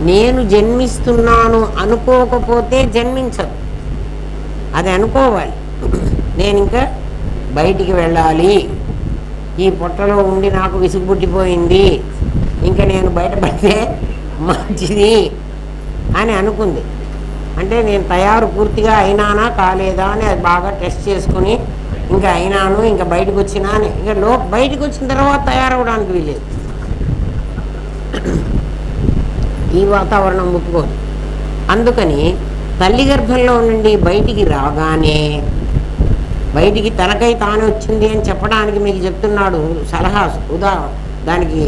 నేను జన్మిస్తున్నాను అనుకోకపోతే జన్మించదు. అది అనుకోవాలి. నేను ఇంకా బయటికి వెళ్ళాలి, ఈ పొట్టలో ఉండి నాకు విసుగు పుట్టిపోయింది, ఇంకా నేను బయటపడితే మంచిది అని అనుకుంది. అంటే నేను తయారు పూర్తిగా అయినానా కాలేదా అని అది బాగా టెస్ట్ చేసుకుని ఇంకా అయినాను, ఇంకా బయటకు వచ్చినా అని. ఇంకా బయటకు వచ్చిన తర్వాత తయారవడానికి వీలేదు. ఈ వాతావరణం ముట్టుకోదు. అందుకని తల్లి గర్భంలో నుండి బయటికి రాగానే, బయటికి తనకై తాను వచ్చింది అని చెప్పడానికి మీకు చెప్తున్నాడు సలహా. దానికి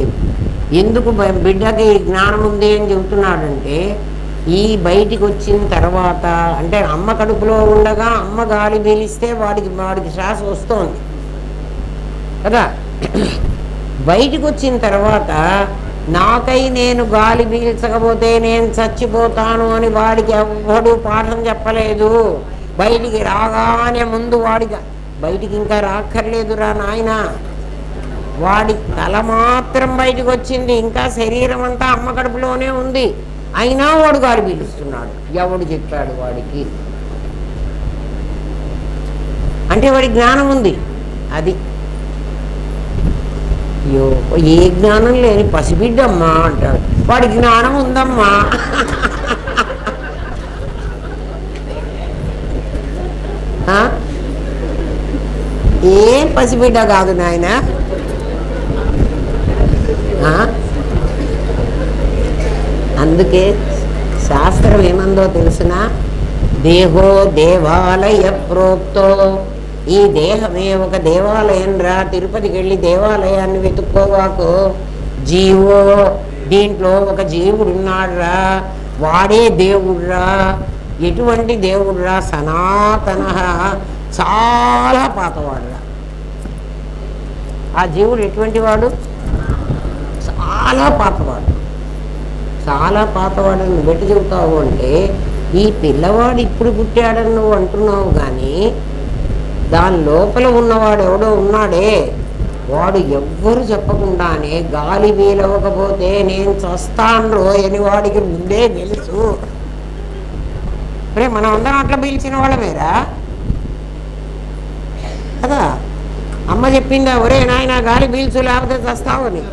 ఎందుకు బిడ్డకి జ్ఞానం ఉంది అని చెబుతున్నాడంటే, ఈ బయటికి వచ్చిన తర్వాత అంటే అమ్మ కడుపులో ఉండగా అమ్మ గాలి పీలిస్తే వాడికి శ్వాస వస్తోంది కదా. బయటికి వచ్చిన తర్వాత నాకై నేను గాలి పీల్చకపోతే నేను చచ్చిపోతాను అని వాడికి ఎవ్వడు పాఠం చెప్పలేదు. బయటికి రాగానే ముందు వాడికి బయటికి ఇంకా రాక్కర్లేదురా నాయన, వాడి తల మాత్రం బయటకు వచ్చింది, ఇంకా శరీరం అంతా అమ్మ కడుపులోనే ఉంది, అయినా వాడు గాలి పీలుస్తున్నాడు. ఎవడు చెప్పాడు వాడికి? అంటే వాడి జ్ఞానం ఉంది. అది అయ్యో ఏ జ్ఞానం లేని పసిబిడ్డమ్మా అంటాడు. వాడి జ్ఞానం ఉందమ్మా. ఏం పసిబిడ్డ కాదు నాయన. అందుకే శాస్త్రం ఏమందో తెలిసిన, దేహో దేవాలయ ప్రోక్తో, ఈ దేహమే ఒక దేవాలయం రా, తిరుపతికి వెళ్ళి దేవాలయాన్ని వెతుక్కోవాకు. జీవో, దీంట్లో ఒక జీవుడు ఉన్నాడురా, వాడే దేవుడురా. ఎటువంటి దేవుడురా? సనాతన, చాలా పాతవాడురా. ఆ జీవుడు ఎటువంటి వాడు? చాలా పాతవాడు. చాలా పాతవాడని నువ్వు పెట్టి చెబుతావు అంటే, ఈ పిల్లవాడు ఇప్పుడు పుట్టాడని నువ్వు అంటున్నావు, కానీ దాని లోపల ఉన్నవాడు ఎవడో ఉన్నాడే, వాడు ఎవ్వరు చెప్పకుండానే గాలి వీలవకపోతే నేను చస్తాను అని వాడికి ముందే తెలుసు. రే మనం అందరం అట్లా పీల్చిన వాళ్ళమేరా కదా. అమ్మ చెప్పిందా, ఒరే నాయన గాలి పీల్చు లేకపోతే చస్తావని?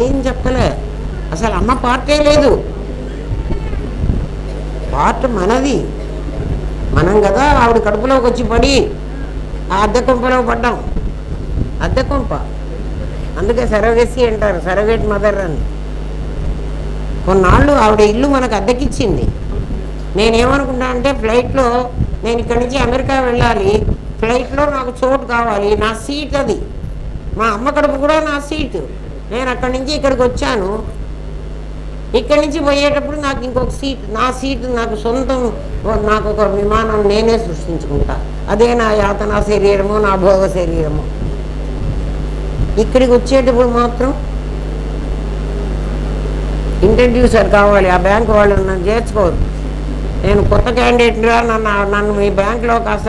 ఏం చెప్పలే. అసలు అమ్మ పార్టే లేదు. పార్ట్ మనది. మనం కదా ఆవిడ కడుపులోకి వచ్చి పడి ఆ అద్దె కొంపలో పడ్డాం. అద్దె కొంప, అందుకే సరవేసి అంటారు, సరవేట్ మదర్ అని. కొన్నాళ్ళు ఆవిడ ఇల్లు మనకు అద్దెకిచ్చింది. నేనేమనుకుంటా అంటే, ఫ్లైట్లో నేను ఇక్కడి నుంచి అమెరికా వెళ్ళాలి, ఫ్లైట్లో నాకు చోటు కావాలి, నా సీట్ అది, మా అమ్మ కడుపు కూడా నా సీటు. నేను అక్కడి నుంచి ఇక్కడికి వచ్చాను, ఇక్కడి నుంచి పోయేటప్పుడు నాకు ఇంకొక సీట్, నా సీటు నాకు సొంతం, నాకు ఒక విమానం నేనే సృష్టించుకుంటా. అదే నా యాతనా శరీరము, నా భోగ శరీరము. ఇక్కడికి వచ్చేటప్పుడు మాత్రం ఇంట్రడ్యూసర్ కావాలి, ఆ బ్యాంకు వాళ్ళు నన్ను చేర్చుకోరు. నేను కొత్త క్యాండిడేట్గా నన్ను మీ బ్యాంకులో కాస్త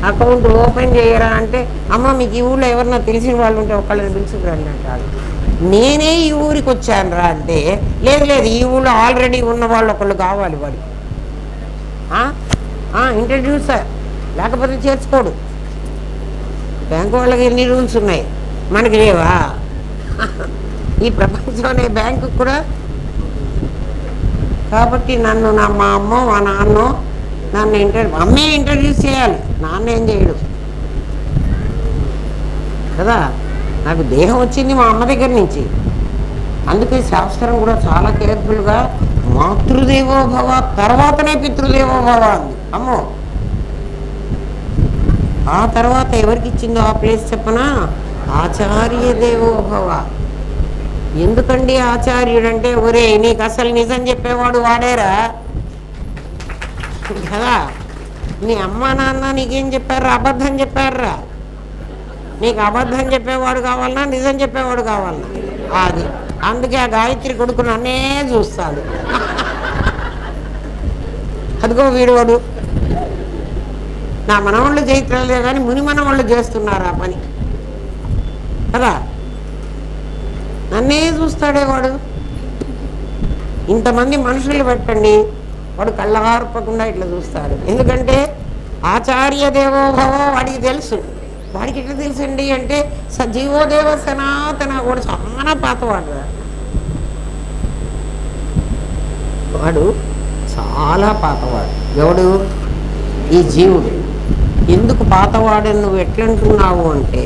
అకౌంట్ ఓపెన్ చేయరా అంటే, అమ్మ మీకు ఈ ఊళ్ళో ఎవరన్నా తెలిసిన వాళ్ళు ఉంటే ఒకళ్ళని పిలుచుకురండి అంటారు. నేనే ఈ ఊరికి వచ్చాను రా అంటే, లేదు లేదు ఈ ఊళ్ళో ఆల్రెడీ ఉన్న వాళ్ళు ఒకళ్ళు కావాలి వాడికి, ఇంట్రడ్యూసర్, లేకపోతే చేర్చుకోడు. బ్యాంకు వాళ్ళకి ఎన్ని రూల్స్ ఉన్నాయి, మనకి లేవా? ఈ ప్రపంచం అనే బ్యాంకు కూడా. కాబట్టి నన్ను మా అమ్మ మా నాన్న నన్ను అమ్మే ఇంట్రడ్యూస్ చేయాలి, నాన్న ఏం చేయడు కదా. నాకు దేహం వచ్చింది మా అమ్మ దగ్గర నుంచి. అందుకే శాస్త్రం కూడా చాలా కేర్ఫుల్గా మాతృదేవో భవ తర్వాతనే పితృదేవో భవ అంది. అమ్మో, ఆ తర్వాత ఎవరికి ఇచ్చిందో ఆ ప్లేస్ చెప్పనా? ఆచార్య దేవో భవ. ఎందుకండి ఆచార్యుడంటే, ఒరే నీకు అసలు నిజం చెప్పేవాడు వాడేరా కదా. నీ అమ్మ నాన్న నీకేం చెప్పారా? అబద్ధం చెప్పారా? నీకు అబద్ధం చెప్పేవాడు కావాలన్నా నిజం చెప్పేవాడు కావాలన్నా? అది అందుకే ఆ గాయత్రి కొడుకు నన్నే చూస్తాడు. అదిగో వీడువాడు. నా మనవాళ్ళు చేయట్లేదు కానీ ముని మనవాళ్ళు చేస్తున్నారు ఆ పని కదా. నన్నే చూస్తాడే వాడు. ఇంతమంది మనుషులు పెట్టండి, వాడు కళ్ళార్పకుండా ఇట్లా చూస్తాడు. ఎందుకంటే ఆచార్య దేవోభవ వాడికి తెలుసు. వాడికి ఎట్లా తెలుసండి అంటే, సజీవోదేవ సనాతన, వాడు చాలా పాతవాడు. వాడు చాలా పాతవాడు. ఎవడు? ఈ జీవుడు. ఎందుకు పాతవాడని నువ్వు ఎట్లంటున్నావు అంటే,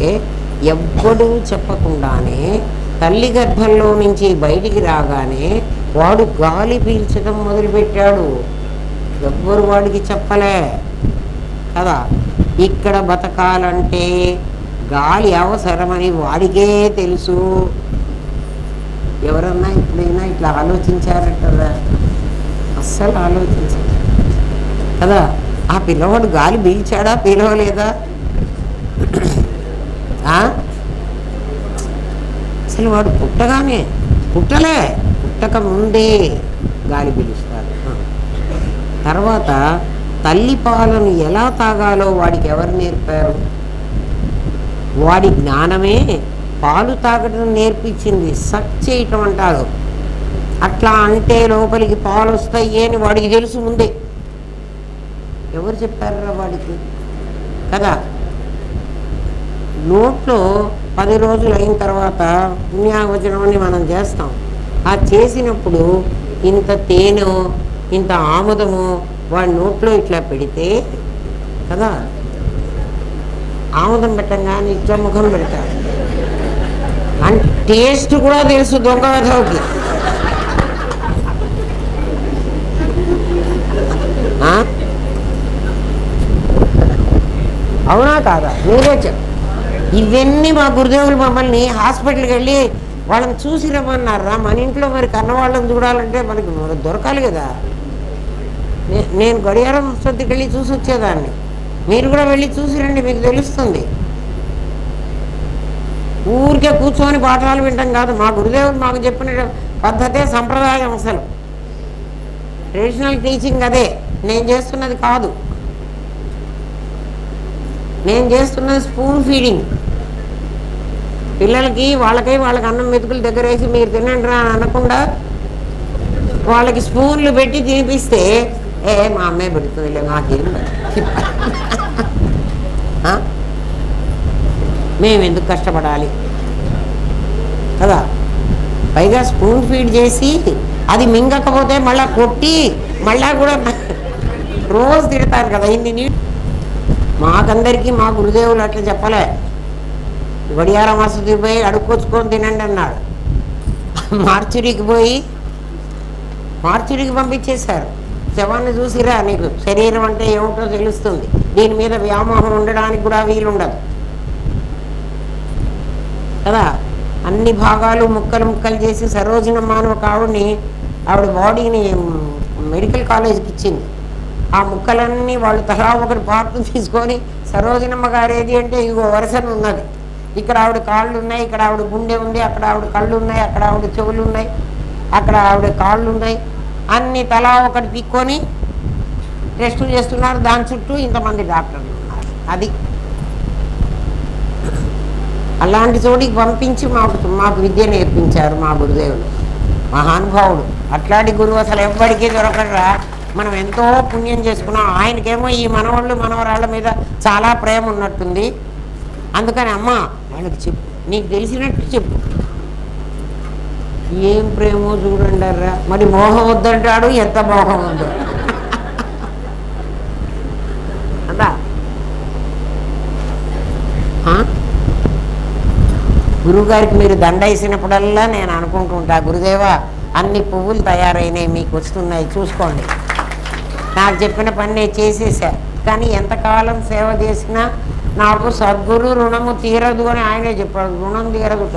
ఎవ్వడూ చెప్పకుండానే తల్లి గర్భంలో నుంచి బయటికి రాగానే వాడు గాలి పీల్చడం మొదలుపెట్టాడు. ఎవ్వరు వాడికి చెప్పలే కదా. ఇక్కడ బతకాలంటే గాలి అవసరమని వాడికే తెలుసు. ఎవరన్నా ఎప్పుడైనా ఇట్లా ఆలోచించారట? అస్సలు ఆలోచించారు కదా. ఆ పిల్లవాడు గాలి పీల్చాడా, పీలవలేదా? అసలు వాడు పుట్టక ముందే గాలి పీలుస్తాడు. తర్వాత తల్లి పాలను ఎలా తాగాలో వాడికి ఎవరు నేర్పారు? వాడి జ్ఞానమే పాలు తాగడం నేర్పించింది. సక్ చేయటం అంటారు. అట్లా అంటే లోపలికి పాలు వస్తాయి అని వాడికి తెలుసు ముందే. ఎవరు చెప్పారా వాడికి కదా. నోట్లో 10 రోజులు అయిన తర్వాత పుణ్యావచనం అని మనం చేస్తాం. ఆ చేసినప్పుడు ఇంత తేనె ఇంత ఆముదము వాడి నోట్లో ఇట్లా పెడితే కదా, ఆముదం పెట్టంగానే ఇట్లా ముఖం పెడతాడు. అంటే టేస్ట్ కూడా తెలుసు దొంగ వెధవకి. అవునా కాదా? మీరే చెప్పు. ఇవన్నీ మా గురుదేవులు మమ్మల్ని హాస్పిటల్కి వెళ్ళి వాళ్ళని చూసి రమ్మన్నారా. మన ఇంట్లో మరి కన్నవాళ్ళని చూడాలంటే మనకి దొరకాలి కదా. నేను గడియారం ఆసుపత్రికి వెళ్ళి చూసి వచ్చేదాన్ని. మీరు కూడా వెళ్ళి చూసి రండి, మీకు తెలుస్తుంది. ఊరికే కూర్చొని పాఠాలు వింటాం కాదు. మా గురుదేవులు మాకు చెప్పిన పద్ధతే సంప్రదాయం. అసలు ట్రెడిషనల్ టీచింగ్ అదే. నేను చేస్తున్నది కాదు. నేను చేస్తున్నది స్పూన్ ఫీడింగ్. పిల్లలకి వాళ్ళకి అన్నం మెతుకులు దగ్గర వేసి మీరు తినండి రా అనకుండా వాళ్ళకి స్పూన్లు పెట్టి తినిపిస్తే, మా అమ్మే పెడుతుందిలే మాకేం మేము ఎందుకు కష్టపడాలి కదా. పైగా స్పూన్ ఫీడ్ చేసి అది మింగకపోతే మళ్ళీ కొట్టి మళ్ళా కూడా రోజు తిడతారు కదా. ఇన్ని మాకందరికీ మా గురుదేవులు అట్లా చెప్పలే. గడియారం ఆసుపత్రికి పోయి అడుక్కొచ్చుకొని తినండి అన్నాడు. మార్చురికి పంపించేశారు. శవాన్ని చూసిరా, నీకు శరీరం అంటే ఏమిటో తెలుస్తుంది. దీని మీద వ్యామోహం ఉండడానికి కూడా వీలుండదు కదా. అన్ని భాగాలు ముక్కలు ముక్కలు చేసి సరోజినమ్మ అని ఒక ఆవిడ బాడీని మెడికల్ కాలేజ్కి ఇచ్చింది. ఆ ముక్కలన్నీ వాళ్ళు తలా ఒకటి పార్ట్ తీసుకొని సరోజినమ్మ గారు ఏది అంటే ఇగో వరుసన ఉన్నది, ఇక్కడ ఆవిడ కాళ్ళు ఉన్నాయి, ఇక్కడ ఆవిడ గుండె ఉంది, అక్కడ ఆవిడ కళ్ళు ఉన్నాయి, అక్కడ ఆవిడ చెవులు ఉన్నాయి, అక్కడ ఆవిడ కాళ్ళు ఉన్నాయి, అన్ని తలా ఒకటి పిక్కొని టెస్టులు చేస్తున్నారు. దాని చుట్టూ ఇంతమంది డాక్టర్లు ఉన్నారు. అది అలాంటి చోటికి పంపించి మాకు విద్య నేర్పించారు మా గురుదేవులు, మహానుభావుడు. అట్లాంటి గురువు అసలు ఎవ్వడికి దొరకరా. మనం ఎంతో పుణ్యం చేసుకున్నాం. ఆయనకేమో ఈ మనవాళ్ళు మనవరాళ్ళ మీద చాలా ప్రేమ ఉన్నట్టుంది. అందుకని అమ్మ వాళ్ళకి చెప్పు, నీకు తెలిసినట్టు చెప్పు. ఏం ప్రేమో చూడండి అర్రా. మరి మోహం వద్దంటాడు, ఎంత మోహం ఉందో అదా. గురువుగారికి మీరు దండ వేసినప్పుడల్లా నేను అనుకుంటూ ఉంటా, గురుదేవా అన్ని పువ్వులు తయారైనాయి, మీకు వస్తున్నాయి చూసుకోండి. నాకు చెప్పిన పని నేను చేసేసా, కానీ ఎంతకాలం సేవ చేసినా నాకు సద్గురు రుణము తీరదు అని ఆయనే చెప్పాడు. రుణం తీరదుట,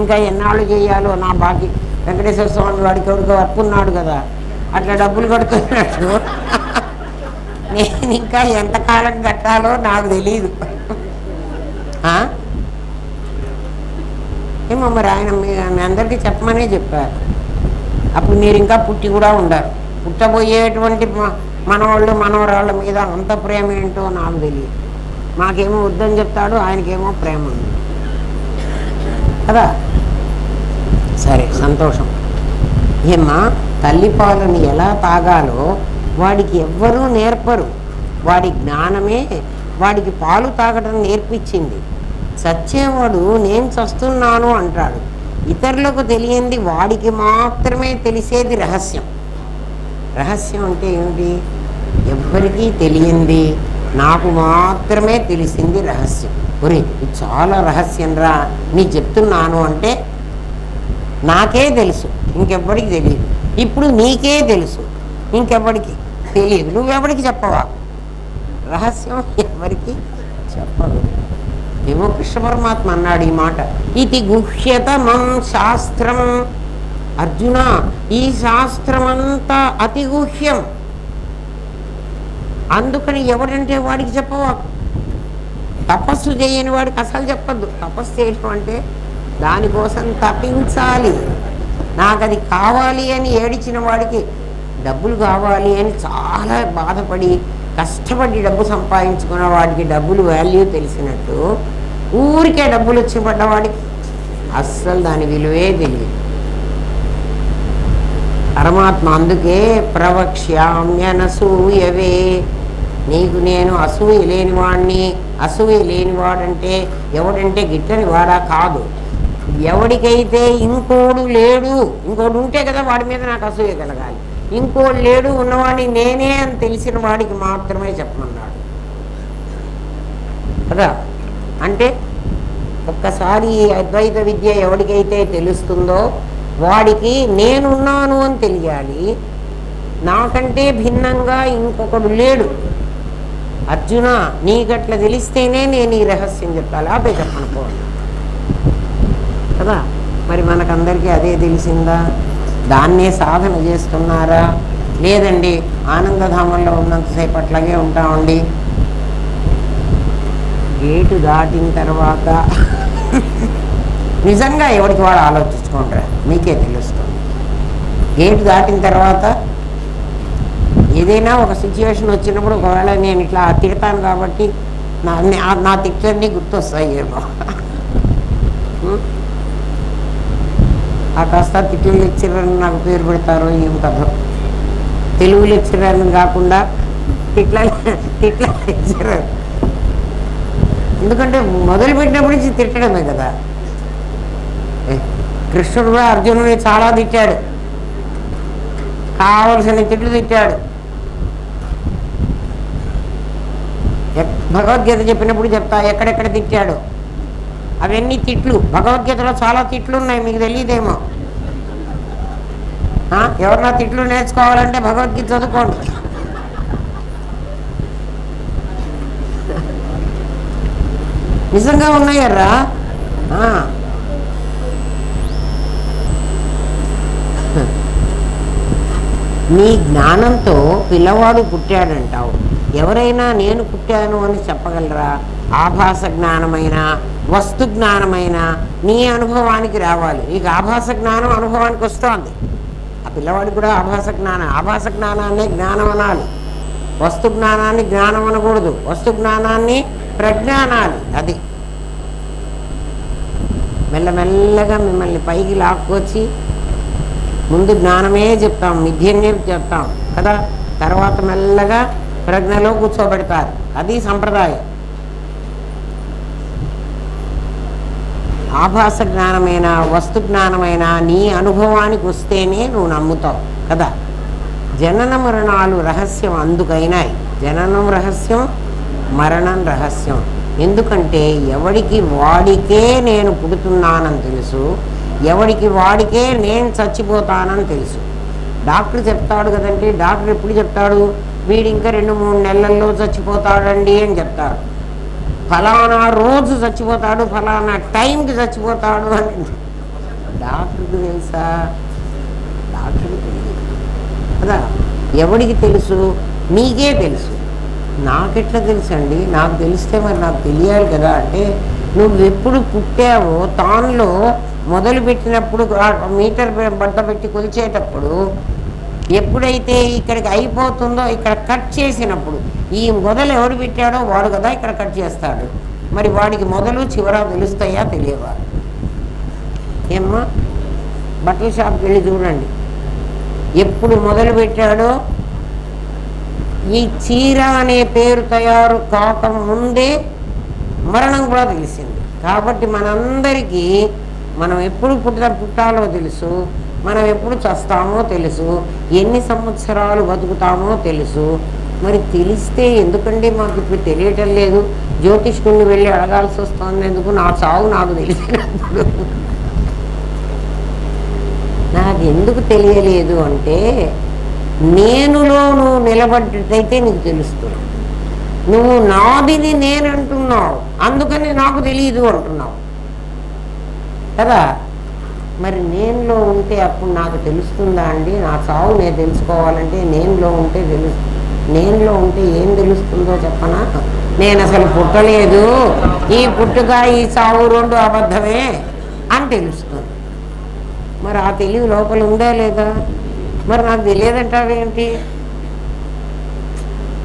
ఇంకా ఎన్నాళ్ళు చేయాలో నా బాకీ. వెంకటేశ్వర స్వామి వాడికి ఎవరికో అప్పు ఉన్నాడు కదా, అట్లా డబ్బులు కడుతున్నట్టు నేను ఇంకా ఎంతకాలం కట్టాలో నాకు తెలీదు. ఏమో మరి ఆయన మీ అందరికీ చెప్పమనే చెప్పారు. అప్పుడు మీరు ఇంకా పుట్టి కూడా ఉండారు. పుట్టబోయేటువంటి మనవాళ్ళు మనవరాళ్ళ మీద అంత ప్రేమ ఏంటో నాకు తెలియదు. మాకేమో వద్దని చెప్తాడు, ఆయనకేమో ప్రేమ ఉంది కదా. సరే, సంతోషం. ఏమ్మా, తల్లిపాలను ఎలా తాగాలో వాడికి ఎవ్వరూ నేర్పరు. వాడి జ్ఞానమే వాడికి పాలు తాగడం నేర్పించింది. చచ్చేవాడు నేను చస్తున్నాను అంటాడు. ఇతరులకు తెలియంది వాడికి మాత్రమే తెలిసేది రహస్యం. రహస్యం అంటే ఏమిటి? ఎవ్వరికీ తెలియంది నాకు మాత్రమే తెలిసింది రహస్యం. ఒరే ఇది చాలా రహస్యం రా, నీ చెప్తున్నాను అంటే నాకే తెలుసు, ఇంకెవ్వడికి తెలియదు. ఇప్పుడు నీకే తెలుసు, ఇంకెవ్వడికి తెలియదు. నువ్వెవడికి చెప్పవా? రహస్యం ఎవరికి చెప్పదు. ఏమో కృష్ణ పరమాత్మ అన్నాడు ఈ మాట, ఇది గుహ్యతమం శాస్త్రం. అర్జున, ఈ శాస్త్రమంతా అతి గుహ్యం, అందుకని ఎవడంటే వాడికి చెప్పవా. తపస్సు చేయని వాడికి అసలు చెప్పద్దు. తపస్సు చేయడం అంటే దానికోసం తపించాలి. నాకు అది కావాలి అని ఏడిచిన వాడికి, డబ్బులు కావాలి అని చాలా బాధపడి కష్టపడి డబ్బు సంపాదించుకున్న వాడికి డబ్బులు వాల్యూ తెలిసినట్టు, ఊరికే డబ్బులు వచ్చి పడ్డవాడికి అస్సలు దాని విలువే తెలియదు. పరమాత్మ అందుకే ప్రవక్ష్యామ్యనసూయవే, నీకు నేను అసూయ లేనివాడిని. అసూయ లేనివాడంటే ఎవడంటే గిట్టని వాడా కాదు. ఎవడికైతే ఇంకోడు లేడు, ఇంకోడు ఉంటే కదా వాడి మీద నాకు అసూయ కలగాలి. ఇంకోడు లేడు, ఉన్నవాడిని నేనే అని తెలిసిన వాడికి మాత్రమే చెప్పమన్నాడు కదా. అంటే ఒక్కసారి అద్వైత విద్య ఎవడికైతే తెలుస్తుందో వాడికి నేనున్నాను అని తెలియాలి. నాకంటే భిన్నంగా ఇంకొకడు లేడు. అర్జున, నీకట్లా తెలిస్తేనే నేను ఈ రహస్యం చెప్పాలి, అదే చెప్పనుకోవాలి కదా. మరి మనకందరికీ అదే తెలిసిందా? దాన్నే సాధన చేస్తున్నారా? లేదండి ఆనందధామంలో ఉన్నంతసేపు అట్లాగే ఉంటామండి. గేటు దాటిన తర్వాత నిజంగా ఎవరికి వాడు ఆలోచించుకుంటారా, మీకే తెలుస్తుంది. గేటు దాటిన తర్వాత ఏదైనా ఒక సిచ్యువేషన్ వచ్చినప్పుడు ఒకవేళ నేను ఇట్లా తిడతాను కాబట్టి నా తిట్టన్నీ గుర్తొస్తాయి ఏమో. ఆ కాస్త తిట్లు లెక్చరర్ అని నాకు పేరు పెడతారో ఏం కథ. తెలుగు లెక్చరర్ అని కాకుండా తిట్ల లెక్చరర్. ఎందుకంటే మొదలుపెట్టినప్పటి నుంచి తిట్టడమే కదా. కృష్ణుడు కూడా అర్జునుడిని చాలా తిట్టాడు, కావలసిన తిట్లు తిట్టాడు. భగవద్గీత చెప్పినప్పుడు చెప్తా ఎక్కడెక్కడ తిట్టాడు. అవన్నీ తిట్లు. భగవద్గీతలో చాలా తిట్లు ఉన్నాయి, మీకు తెలియదేమో. ఎవరన్నా తిట్లు నేర్చుకోవాలంటే భగవద్గీత చదువుకోండి. నిజంగా ఉన్నాయర్రా. నీ జ్ఞానంతో పిల్లవాడు పుట్టాడంటావు. ఎవరైనా నేను పుట్టాను అని చెప్పగలరా? ఆభాస జ్ఞానమైన వస్తు జ్ఞానమైన నీ అనుభవానికి రావాలి. నీకు ఆభాస జ్ఞానం అనుభవానికి వస్తుంది. ఆ పిల్లవాడికి కూడా ఆభాస జ్ఞానాన్నే జ్ఞానం అనాలి. వస్తు జ్ఞానాన్ని జ్ఞానం అనకూడదు. వస్తు జ్ఞానాన్ని ప్రజ్ఞానాలి. అది మెల్లమెల్లగా మిమ్మల్ని పైకి లాక్కొచ్చి ముందు జ్ఞానమే చెప్తాం, మిథ్యనే చెప్తాం కదా, తర్వాత మెల్లగా ప్రజ్ఞలో కూర్చోబెడతారు. అది సంప్రదాయం. ఆభాస జ్ఞానమైన వస్తు జ్ఞానమైన నీ అనుభవానికి వస్తేనే నువ్వు నమ్ముతావు కదా. జనన మరణాలు రహస్యం అందుకైనాయి. జననం రహస్యం, మరణం రహస్యం. ఎందుకంటే ఎవడికి వాడికే నేను పుడుతున్నానని తెలుసు, ఎవడికి వాడికే నేను చచ్చిపోతానని తెలుసు. డాక్టర్ చెప్తాడు కదండి. డాక్టర్ ఎప్పుడు చెప్తాడు? వీడు ఇంకా 2-3 నెలల్లో చచ్చిపోతాడండి అని చెప్తాడు. ఫలానా రోజు చచ్చిపోతాడు, ఫలానా టైంకి చచ్చిపోతాడు అని డాక్టర్కి తెలుసా? డాక్టర్కి తెలియదు కదా. ఎవడికి తెలుసు? నీకే తెలుసు. నాకెట్లా తెలుసు అండి? నాకు తెలిస్తే మరి నాకు తెలియాలి కదా. అంటే నువ్వు ఎప్పుడు పుట్టావో తానులో మొదలుపెట్టినప్పుడు మీటర్ బట్ట పెట్టి కొలిచేటప్పుడు ఎప్పుడైతే ఇక్కడికి అయిపోతుందో ఇక్కడ కట్ చేసినప్పుడు ఈ మొదలు ఎవడు పెట్టాడో వాడు కదా ఇక్కడ కట్ చేస్తాడు. మరి వాడికి మొదలు చివర తెలుస్తాయా? తెలియవా? ఏమ్మా, బట్టల షాప్కి వెళ్ళి చూడండి. ఎప్పుడు మొదలు పెట్టాడో ఈ చీర అనే పేరు తయారు కాకముందే మరణం కూడా తెలిసింది. కాబట్టి మనందరికీ మనం ఎప్పుడు పుట్టాలో తెలుసు, మనం ఎప్పుడు చస్తామో తెలుసు, ఎన్ని సంవత్సరాలు బతుకుతామో తెలుసు. మరి తెలిస్తే ఎందుకండి మాకు ఇప్పుడు తెలియటం లేదు? జ్యోతిష్కుడిని వెళ్ళి అడగాల్సి వస్తుంది ఎందుకు? నా చావు నాకు తెలిసినప్పుడు నాకు ఎందుకు తెలియలేదు అంటే నేనులో నువ్వు నిలబడ్డట్టయితే నీకు తెలుస్తుంది. నువ్వు నాదిని నేనంటున్నావు, అందుకని నాకు తెలియదు అంటున్నావు కదా. మరి నేనులో ఉంటే అప్పుడు నాకు తెలుస్తుందా అండి? నా చావు నేను తెలుసుకోవాలంటే నేనులో ఉంటే నేనులో ఉంటే ఏం తెలుస్తుందో చెప్పనా? నేను అసలు పుట్టలేదు, ఈ పుట్టుక ఈ చావు రెండు అబద్ధమే అని తెలుస్తుంది. మరి ఆ తెలివి లోపల ఉందా లేదా? మరి నాకు తెలియదంటావేంటి?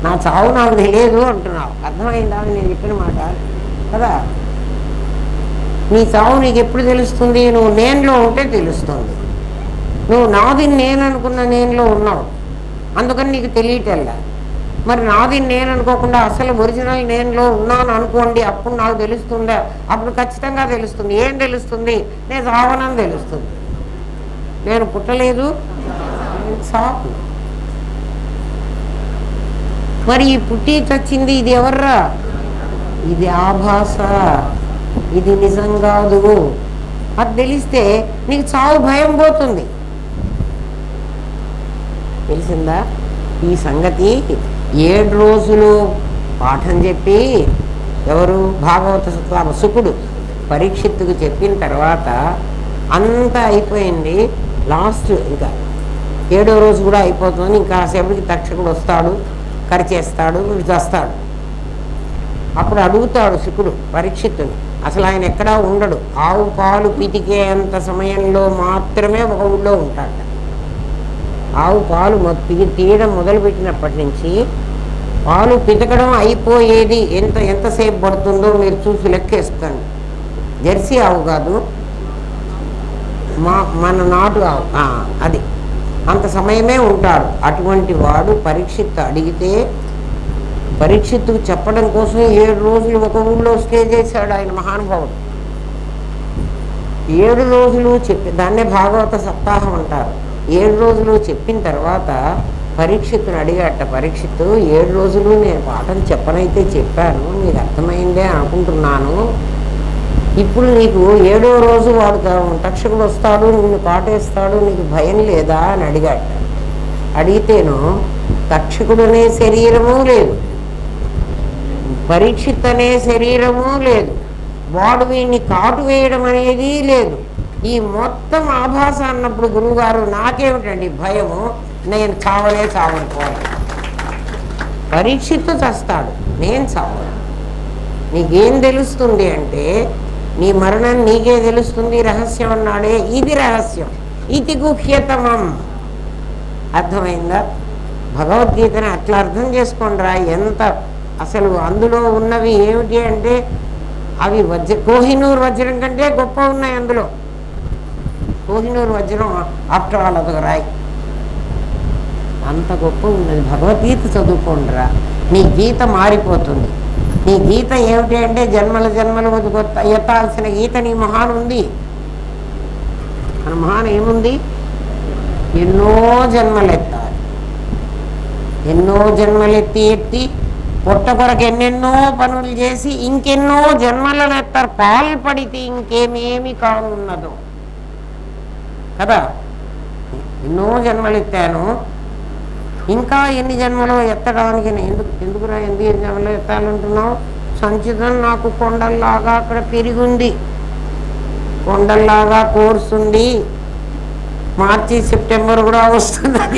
నా చావు నాకు తెలియదు అంటున్నావు. అర్థమైందా నేను చెప్పిన మాట కదా? నీ చావు నీకు ఎప్పుడు తెలుస్తుంది? నువ్వు నేనులో ఉంటే తెలుస్తుంది. నువ్వు నాది నేను అనుకున్న నేనులో ఉన్నావు, అందుకని నీకు తెలియటల్లా. మరి నాది నేను అనుకోకుండా అసలు ఒరిజినల్ నేనులో ఉన్నాను అనుకోండి, అప్పుడు నాకు తెలుస్తుందా? అప్పుడు ఖచ్చితంగా తెలుస్తుంది. ఏం తెలుస్తుంది? నేను చావనని తెలుస్తుంది. నేను పుట్టలేదు, నేను చావు. మరి ఈ పుట్టి చచ్చింది ఇది ఎవర్రా? ఇది ఆభాస, ఇది నిజం కాదు. అది తెలిస్తే నీకు చావు భయం పోతుంది. తెలిసిందా ఈ సంగతి? 7 రోజులు పాఠం చెప్పి ఎవరు? భాగవత సత్వామ సుకుడు పరీక్షిత్తుకు చెప్పిన తర్వాత అంతా అయిపోయింది. లాస్ట్ ఇంకా 7వ రోజు కూడా అయిపోతుంది. ఇంకా సేపటికి తక్షకుడు వస్తాడు, కరిచేస్తాడు, వీడు చేస్తాడు. అప్పుడు అడుగుతాడు శుకుడు పరీక్షిత్తుని. అసలు ఆయన ఎక్కడా ఉండడు. ఆవు పాలు పితికేంత సమయంలో మాత్రమే ఒక ఊళ్ళో ఉంటాడు. ఆవు పాలు తీయడం మొదలుపెట్టినప్పటి నుంచి పాలు పితకడం అయిపోయేది ఎంతసేపు పడుతుందో మీరు చూసి లెక్కేసుకోండి. జెర్సీ ఆవు కాదు, మన నాటు ఆవు, అది అంత సమయమే ఉంటాడు. అటువంటి వాడు పరీక్షిత్తు అడిగితే పరీక్షిత్తుకు చెప్పడం కోసం 7 రోజులు ఒక ఊళ్ళో స్టే చేశాడు ఆయన మహానుభావుడు. 7 రోజులు చెప్పి దాన్నే భాగవత సప్తాహం అంటారు. 7 రోజులు చెప్పిన తర్వాత పరీక్షిత్తుని అడిగాట. పరీక్షిత్తు 7 రోజులు నేను పాఠం చెప్పనైతే చెప్పాను, నీకు అర్థమైందే అనుకుంటున్నాను. ఇప్పుడు నీకు 7వ రోజు వాడు తక్షకుడు వస్తాడు, నిన్ను కాటేస్తాడు, నీకు భయం లేదా అని అడిగాట. అడిగితేను తక్షకుడనే శరీరము లేదు, పరీక్షిత్ అనే శరీరము లేదు, వాడు వీడిని కాటు వేయడం అనేది లేదు. ఈ మొత్తం ఆభాస అన్నప్పుడు గురువుగారు నాకేమిటండి భయము, నేను చావనుకోవాలి. పరీక్షిత్తు చస్తాడు, నేను చావను. నీకేం తెలుస్తుంది అంటే నీ మరణం నీకే తెలుస్తుంది, రహస్యం అన్నాడే, ఇది రహస్యం, ఇది గుహ్యతమం. అర్థమైందా? భగవద్గీతని అట్లా అర్థం చేసుకోండిరా. ఎంత అసలు అందులో ఉన్నవి ఏమిటి అంటే అవి కోహినూరు వజ్రం కంటే గొప్ప ఉన్నాయి. అందులో కోహినూరు వజ్రం ఆఫ్టర్ ఆల్ అదొక రాయి, అంత గొప్ప ఉన్నది. భగవద్గీత చదువుకోండిరా, నీ గీత మారిపోతుంది. నీ గీత ఏమిటి అంటే జన్మల జన్మలు ఎత్తాల్సిన గీత నీ మహాన్ ఉంది. మన మహాన్ ఏముంది? ఎన్నో జన్మలు ఎత్తాలి, ఎన్నో జన్మలు ఎత్తి పొట్ట కొరకు ఎన్నెన్నో పనులు చేసి ఇంకెన్నో జన్మలను ఎత్తారు. పాల్పడితే ఇంకేమేమి కానున్నదో కదా. ఎన్నో జన్మలు ఎత్తాను, ఇంకా ఎన్ని జన్మలో ఎత్తడానికి ఎందుకురా ఎన్ని జన్మలో ఎత్తాలంటున్నావు? సంచితం నాకు కొండల్లాగా అక్కడ పెరిగింది, కొండల్లాగా కోర్సు ఉంది, మార్చి సెప్టెంబర్ కూడా వస్తుంది.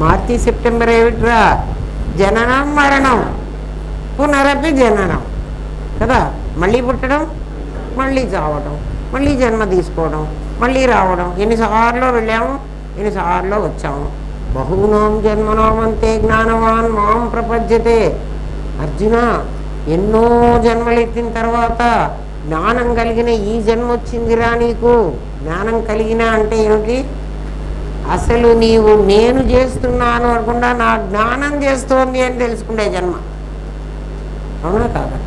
మార్చి సెప్టెంబర్ ఏమిట్రా? జననం మరణం పునరపి జననం కదా. మళ్ళీ పుట్టడం, మళ్ళీ చావడం, మళ్ళీ జన్మ తీసుకోవడం, మళ్ళీ రావడం. ఎన్నిసార్లు వెళ్ళాము, ఎన్నిసార్లు వచ్చాము. బహూనాం జన్మనామంతే జ్ఞానవాన్ మాం ప్రపంచతే. అర్జున, ఎన్నో జన్మలు ఎత్తిన తర్వాత జ్ఞానం కలిగిన ఈ జన్మ వచ్చిందిరా నీకు. జ్ఞానం కలిగిన అంటే ఏమిటి? అసలు నీవు నేను చేస్తున్నాను అనకుండా నా జ్ఞానం చేస్తోంది అని తెలుసుకుంటే జన్మ. అవునా కాదా?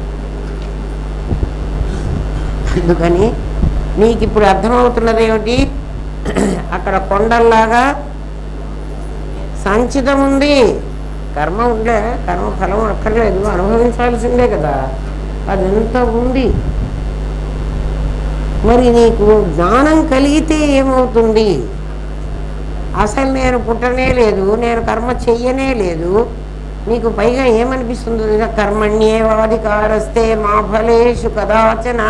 అందుకని నీకు ఇప్పుడు అర్థమవుతున్నది ఏమిటి? అక్కడ కొండల్లాగా సంచితం ఉంది. కర్మ ఉండే, కర్మ ఫలం అక్కర్లేదు, అనుభవించాల్సిందే కదా. అదంతా ఉంది. మరి నీకు జ్ఞానం కలిగితే ఏమవుతుంది? అసలు నేను పుట్టనే లేదు, నేను కర్మ చెయ్యనే లేదు. నీకు పైగా ఏమనిపిస్తుంది? కర్మణ్యేవాధికారస్తే మా ఫలేషు కదాచన.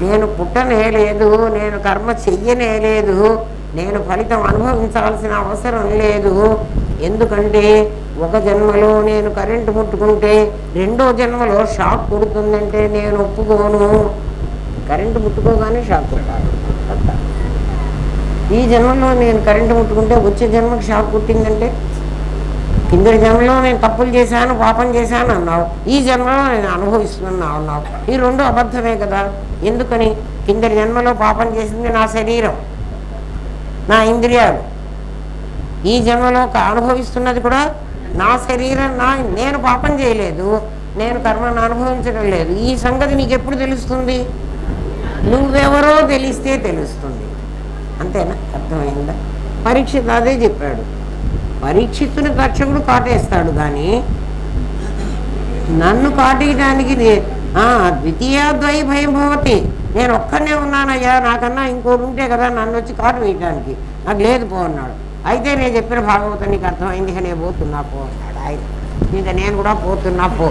నేను పుట్టనే లేదు, నేను కర్మ చెయ్యనే లేదు, నేను ఫలితం అనుభవించాల్సిన అవసరం లేదు. ఎందుకంటే ఒక జన్మలో నేను కరెంటు ముట్టుకుంటే రెండో జన్మలో షాక్ కొడుతుందంటే నేను ఒప్పుకోను. కరెంటు ముట్టుకోగానే షాక్ కొట్టాలి. ఈ జన్మలో నేను కరెంటు ముట్టుకుంటే వచ్చే జన్మకి షాక్ కొట్టిందంటే, కిందటి జన్మలో నేను తప్పులు చేశాను, పాపం చేశాను అన్నావు, ఈ జన్మలో నేను అనుభవిస్తున్నాను అన్నావు. ఈ రెండు అబద్ధమే కదా. ఎందుకని? కిందటి జన్మలో పాపం చేసింది నా శరీరం, నా ఇంద్రియాలు. ఈ జన్మలో అనుభవిస్తున్నది కూడా నా శరీరం, నేను పాపం చేయలేదు, నేను కర్మను అనుభవించడం లేదు. ఈ సంగతి నీకు ఎప్పుడు తెలుస్తుంది? నువ్వెవరో తెలిస్తే తెలుస్తుంది. అంతేనా? అర్థమైందా? పరీక్షిత్ అదే చెప్పాడు. పరీక్షిత్తుని తక్షకుడు కాటేస్తాడు, కానీ నన్ను కాటేయడానికి ద్వితీయాద్వై భయం భవతి. నేను ఒక్కనే ఉన్నానయ్యా, నాకన్నా ఇంకోటి ఉంటే కదా నన్ను వచ్చి కాటు వేయడానికి. నాకు లేదు పో అన్నాడు. అయితే నేను చెప్పిన భాగవతం నీకు అర్థమైంది, ఇక నేను పోతున్నా పో అన్నాడు ఆయన. ఇంకా నేను కూడా పోతున్నా పో.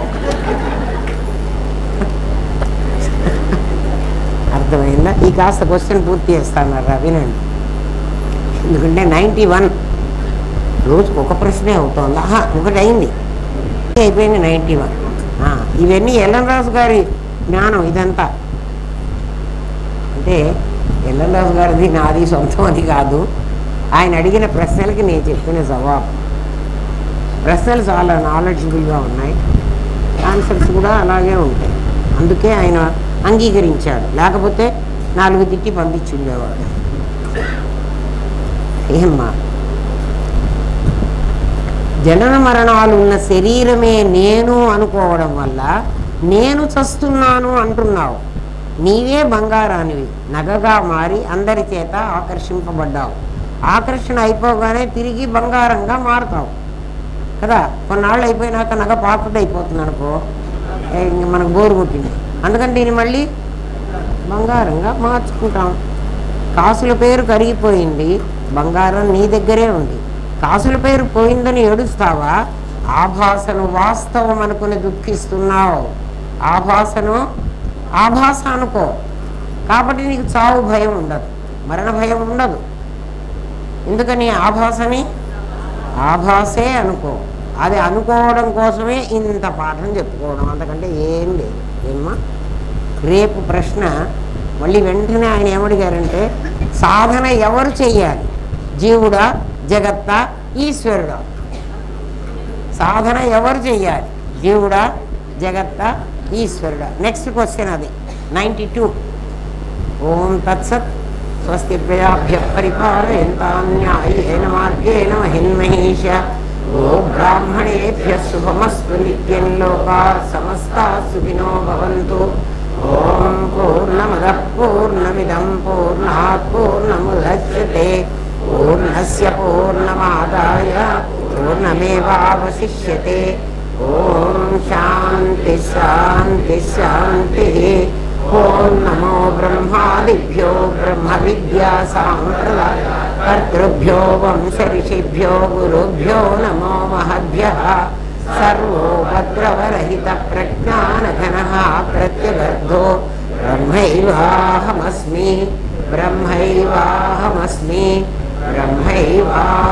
అర్థమైందా? ఈ కాస్త క్వశ్చన్ పూర్తి చేస్తానరా, వినండి. ఎందుకంటే 91 రోజుకు ఒక ప్రశ్నే అవుతోంది. ఒకటి అయింది, అయిపోయింది 91. ఇవన్నీ ఎల్ఎన్ రాజు గారి జ్ఞానం ఇదంతా. అంటే ఎల్ఎన్ రాజు గారిది నాది సొంతం అది కాదు. ఆయన అడిగిన ప్రశ్నలకి నేను చెప్పిన జవాబు. ప్రశ్నలు చాలా నాలెడ్జబుల్గా ఉన్నాయి, ఆన్సర్స్ కూడా అలాగే ఉంటాయి. అందుకే ఆయన అంగీకరించాడు, లేకపోతే 4 తిట్టి పంపించుండేవాడు. ఏమ్మా, జనన మరణాలు ఉన్న శరీరమే నేను అనుకోవడం వల్ల నేను చస్తున్నాను అంటున్నావు. నీవే బంగారానివి, నగగా మారి అందరి చేత ఆకర్షింపబడ్డావు. ఆకర్షణ అయిపోగానే తిరిగి బంగారంగా మారుతావు కదా. కొన్నాళ్ళు అయిపోయినాక నగ పాతది అయిపోతుంది అనుకో, ఇంక మనకు బోరు కొట్టింది, అందుకని దీన్ని మళ్ళీ బంగారంగా మార్చుకుంటాం. కాసుల పేరు కరిగిపోయింది, బంగారం నీ దగ్గరే ఉంది. కాసుల పేరు పోయిందని ఏడుస్తావా? ఆభాసను వాస్తవం అనుకుని దుఃఖిస్తున్నావు. ఆభాసను ఆభాస అనుకో, కాబట్టి నీకు చావు భయం ఉండదు, మరణ భయం ఉండదు. ఎందుకని ఆభాసని ఆభాసే అనుకో. అది అనుకోవడం కోసమే ఇంత పాఠం చెప్పుకోవడం, అంతకంటే ఏం లేదు. ఏమ్మా రేపు ప్రశ్న మళ్ళీ వెంటనే ఆయన ఏమడిగారంటే, సాధన ఎవరు చెయ్యాలి? జీవుడా, జగత్తా, ఈశ్వరుడా? సాధన ఎవరు చెయ్యాలి? జీవుడా, జగత్తా, ఈశ్వరుడా? నెక్స్ట్ క్వశ్చన్ అది 92. ఓం తత్సత్. స్వస్తి ప్రజాభ్యః పరిపాలయంతాం న్యాయేన మార్గేణ మహిన్మహీషా. గో బ్రాహ్మణేభ్యః శుభమస్తు నిత్యం. లోకాః సమస్తాః సుఖినో భవంతు. ఓం పూర్ణమదః పూర్ణమిదం పూర్ణాత్ పూర్ణముదచ్యతే. పూర్ణస్య పూర్ణమాదాయ పూర్ణమేవావశిష్యతే. ఓం శాంతి శాంతి శాంతి. ఓం నమో బ్రహ్మాదిభ్యో బ్రహ్మ విద్యా సాంప్రదాయ కర్తృభ్యో వంశ ఋషిభ్యో గురుభ్యో నమో మహద్భ్యః. సర్వోపద్రవరహిత ప్రజ్ఞానఘనః ప్రత్యగర్ధో బ్రహ్మైవాహమస్మి బ్రహ్మైవాహమస్మి బ్రహ్మైవాహమస్మి.